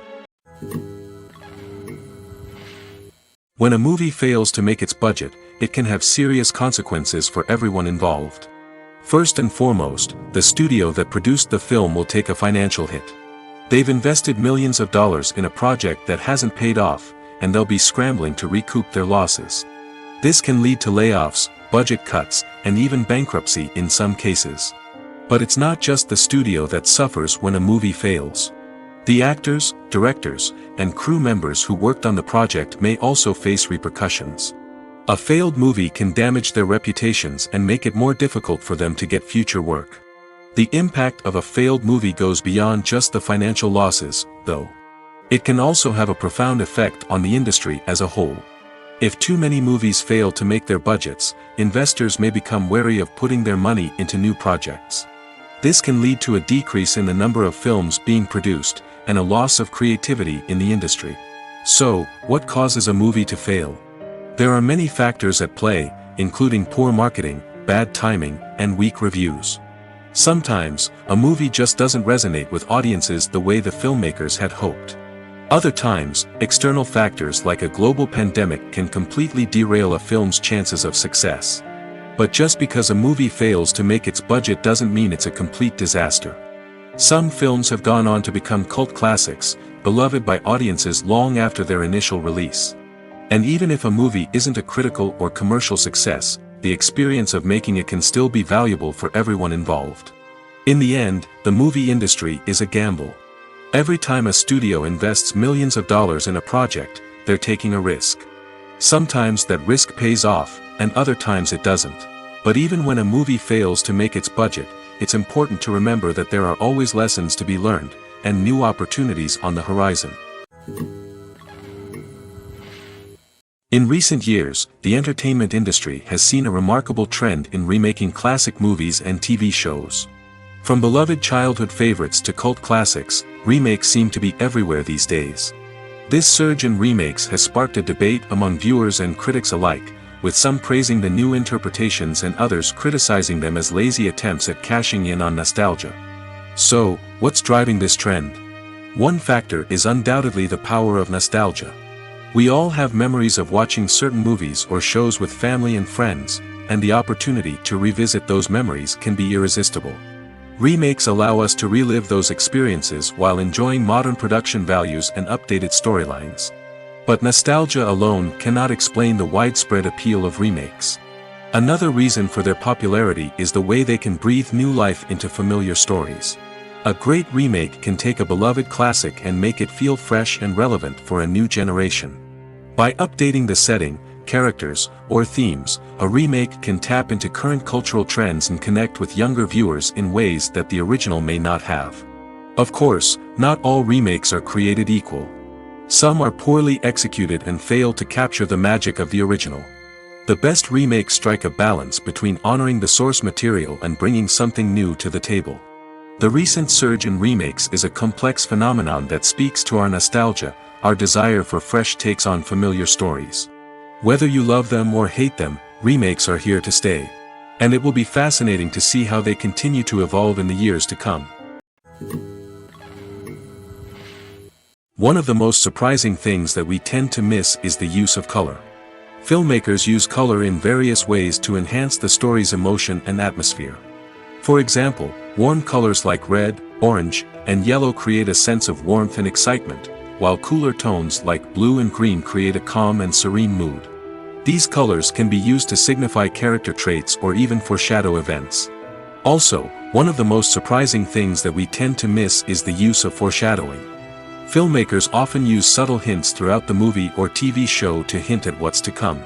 When a movie fails to make its budget, it can have serious consequences for everyone involved. First and foremost, the studio that produced the film will take a financial hit. They've invested millions of dollars in a project that hasn't paid off, and they'll be scrambling to recoup their losses. This can lead to layoffs, budget cuts, and even bankruptcy in some cases. But it's not just the studio that suffers when a movie fails. The actors, directors, and crew members who worked on the project may also face repercussions. A failed movie can damage their reputations and make it more difficult for them to get future work. The impact of a failed movie goes beyond just the financial losses, though. It can also have a profound effect on the industry as a whole. If too many movies fail to make their budgets, investors may become wary of putting their money into new projects. This can lead to a decrease in the number of films being produced, and a loss of creativity in the industry. So, what causes a movie to fail? There are many factors at play, including poor marketing, bad timing, and weak reviews. Sometimes, a movie just doesn't resonate with audiences the way the filmmakers had hoped. Other times, external factors like a global pandemic can completely derail a film's chances of success. But just because a movie fails to make its budget doesn't mean it's a complete disaster. Some films have gone on to become cult classics, beloved by audiences long after their initial release. And even if a movie isn't a critical or commercial success, the experience of making it can still be valuable for everyone involved. In the end, the movie industry is a gamble. Every time a studio invests millions of dollars in a project, they're taking a risk. Sometimes that risk pays off, and other times it doesn't. But even when a movie fails to make its budget, it's important to remember that there are always lessons to be learned, and new opportunities on the horizon. In recent years, the entertainment industry has seen a remarkable trend in remaking classic movies and TV shows. From beloved childhood favorites to cult classics, remakes seem to be everywhere these days. This surge in remakes has sparked a debate among viewers and critics alike, with some praising the new interpretations and others criticizing them as lazy attempts at cashing in on nostalgia. So, what's driving this trend? One factor is undoubtedly the power of nostalgia. We all have memories of watching certain movies or shows with family and friends, and the opportunity to revisit those memories can be irresistible. Remakes allow us to relive those experiences while enjoying modern production values and updated storylines. But nostalgia alone cannot explain the widespread appeal of remakes. Another reason for their popularity is the way they can breathe new life into familiar stories. A great remake can take a beloved classic and make it feel fresh and relevant for a new generation. By updating the setting, characters, or themes, a remake can tap into current cultural trends and connect with younger viewers in ways that the original may not have. Of course, not all remakes are created equal. Some are poorly executed and fail to capture the magic of the original. The best remakes strike a balance between honoring the source material and bringing something new to the table. The recent surge in remakes is a complex phenomenon that speaks to our nostalgia, our desire for fresh takes on familiar stories. Whether you love them or hate them, remakes are here to stay. And it will be fascinating to see how they continue to evolve in the years to come. One of the most surprising things that we tend to miss is the use of color. Filmmakers use color in various ways to enhance the story's emotion and atmosphere. For example, warm colors like red, orange, and yellow create a sense of warmth and excitement, while cooler tones like blue and green create a calm and serene mood. These colors can be used to signify character traits or even foreshadow events. Also, one of the most surprising things that we tend to miss is the use of foreshadowing. Filmmakers often use subtle hints throughout the movie or TV show to hint at what's to come.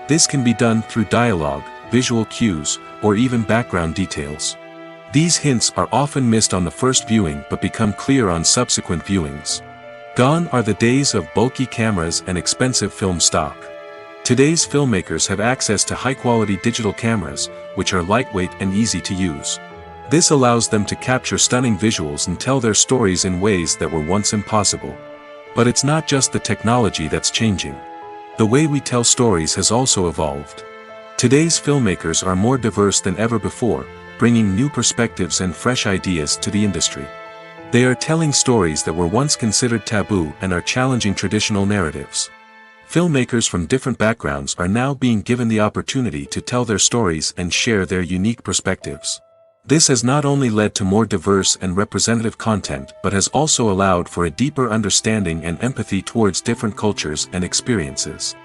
This can be done through dialogue, visual cues, or even background details. These hints are often missed on the first viewing but become clear on subsequent viewings. Gone are the days of bulky cameras and expensive film stock. Today's filmmakers have access to high-quality digital cameras, which are lightweight and easy to use. This allows them to capture stunning visuals and tell their stories in ways that were once impossible. But it's not just the technology that's changing. The way we tell stories has also evolved. Today's filmmakers are more diverse than ever before, bringing new perspectives and fresh ideas to the industry. They are telling stories that were once considered taboo and are challenging traditional narratives. Filmmakers from different backgrounds are now being given the opportunity to tell their stories and share their unique perspectives. This has not only led to more diverse and representative content but has also allowed for a deeper understanding and empathy towards different cultures and experiences.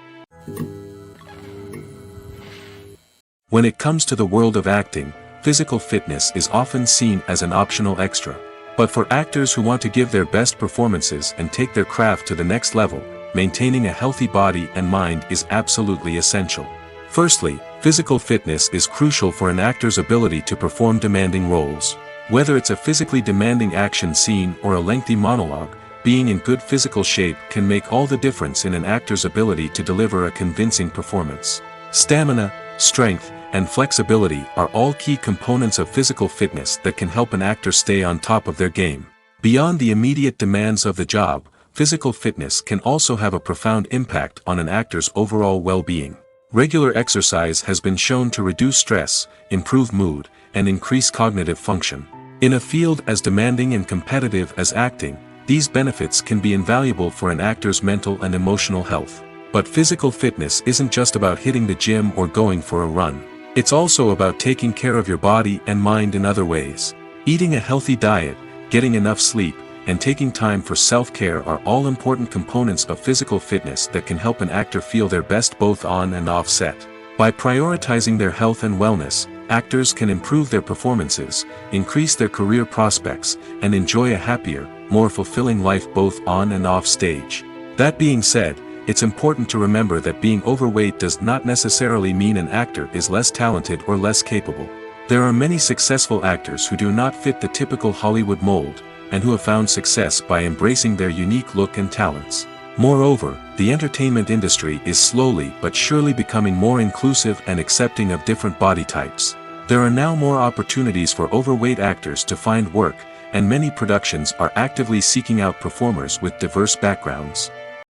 When it comes to the world of acting, physical fitness is often seen as an optional extra. But for actors who want to give their best performances and take their craft to the next level, maintaining a healthy body and mind is absolutely essential. Firstly, physical fitness is crucial for an actor's ability to perform demanding roles. Whether it's a physically demanding action scene or a lengthy monologue, being in good physical shape can make all the difference in an actor's ability to deliver a convincing performance. Stamina, strength, and flexibility are all key components of physical fitness that can help an actor stay on top of their game. Beyond the immediate demands of the job, physical fitness can also have a profound impact on an actor's overall well-being. Regular exercise has been shown to reduce stress, improve mood, and increase cognitive function. In a field as demanding and competitive as acting, these benefits can be invaluable for an actor's mental and emotional health. But physical fitness isn't just about hitting the gym or going for a run. It's also about taking care of your body and mind in other ways. Eating a healthy diet, getting enough sleep, and taking time for self-care are all important components of physical fitness that can help an actor feel their best both on and off set. By prioritizing their health and wellness, actors can improve their performances, increase their career prospects, and enjoy a happier, more fulfilling life both on and off stage. That being said, it's important to remember that being overweight does not necessarily mean an actor is less talented or less capable. There are many successful actors who do not fit the typical Hollywood mold, and who have found success by embracing their unique look and talents. Moreover, the entertainment industry is slowly but surely becoming more inclusive and accepting of different body types. There are now more opportunities for overweight actors to find work, and many productions are actively seeking out performers with diverse backgrounds.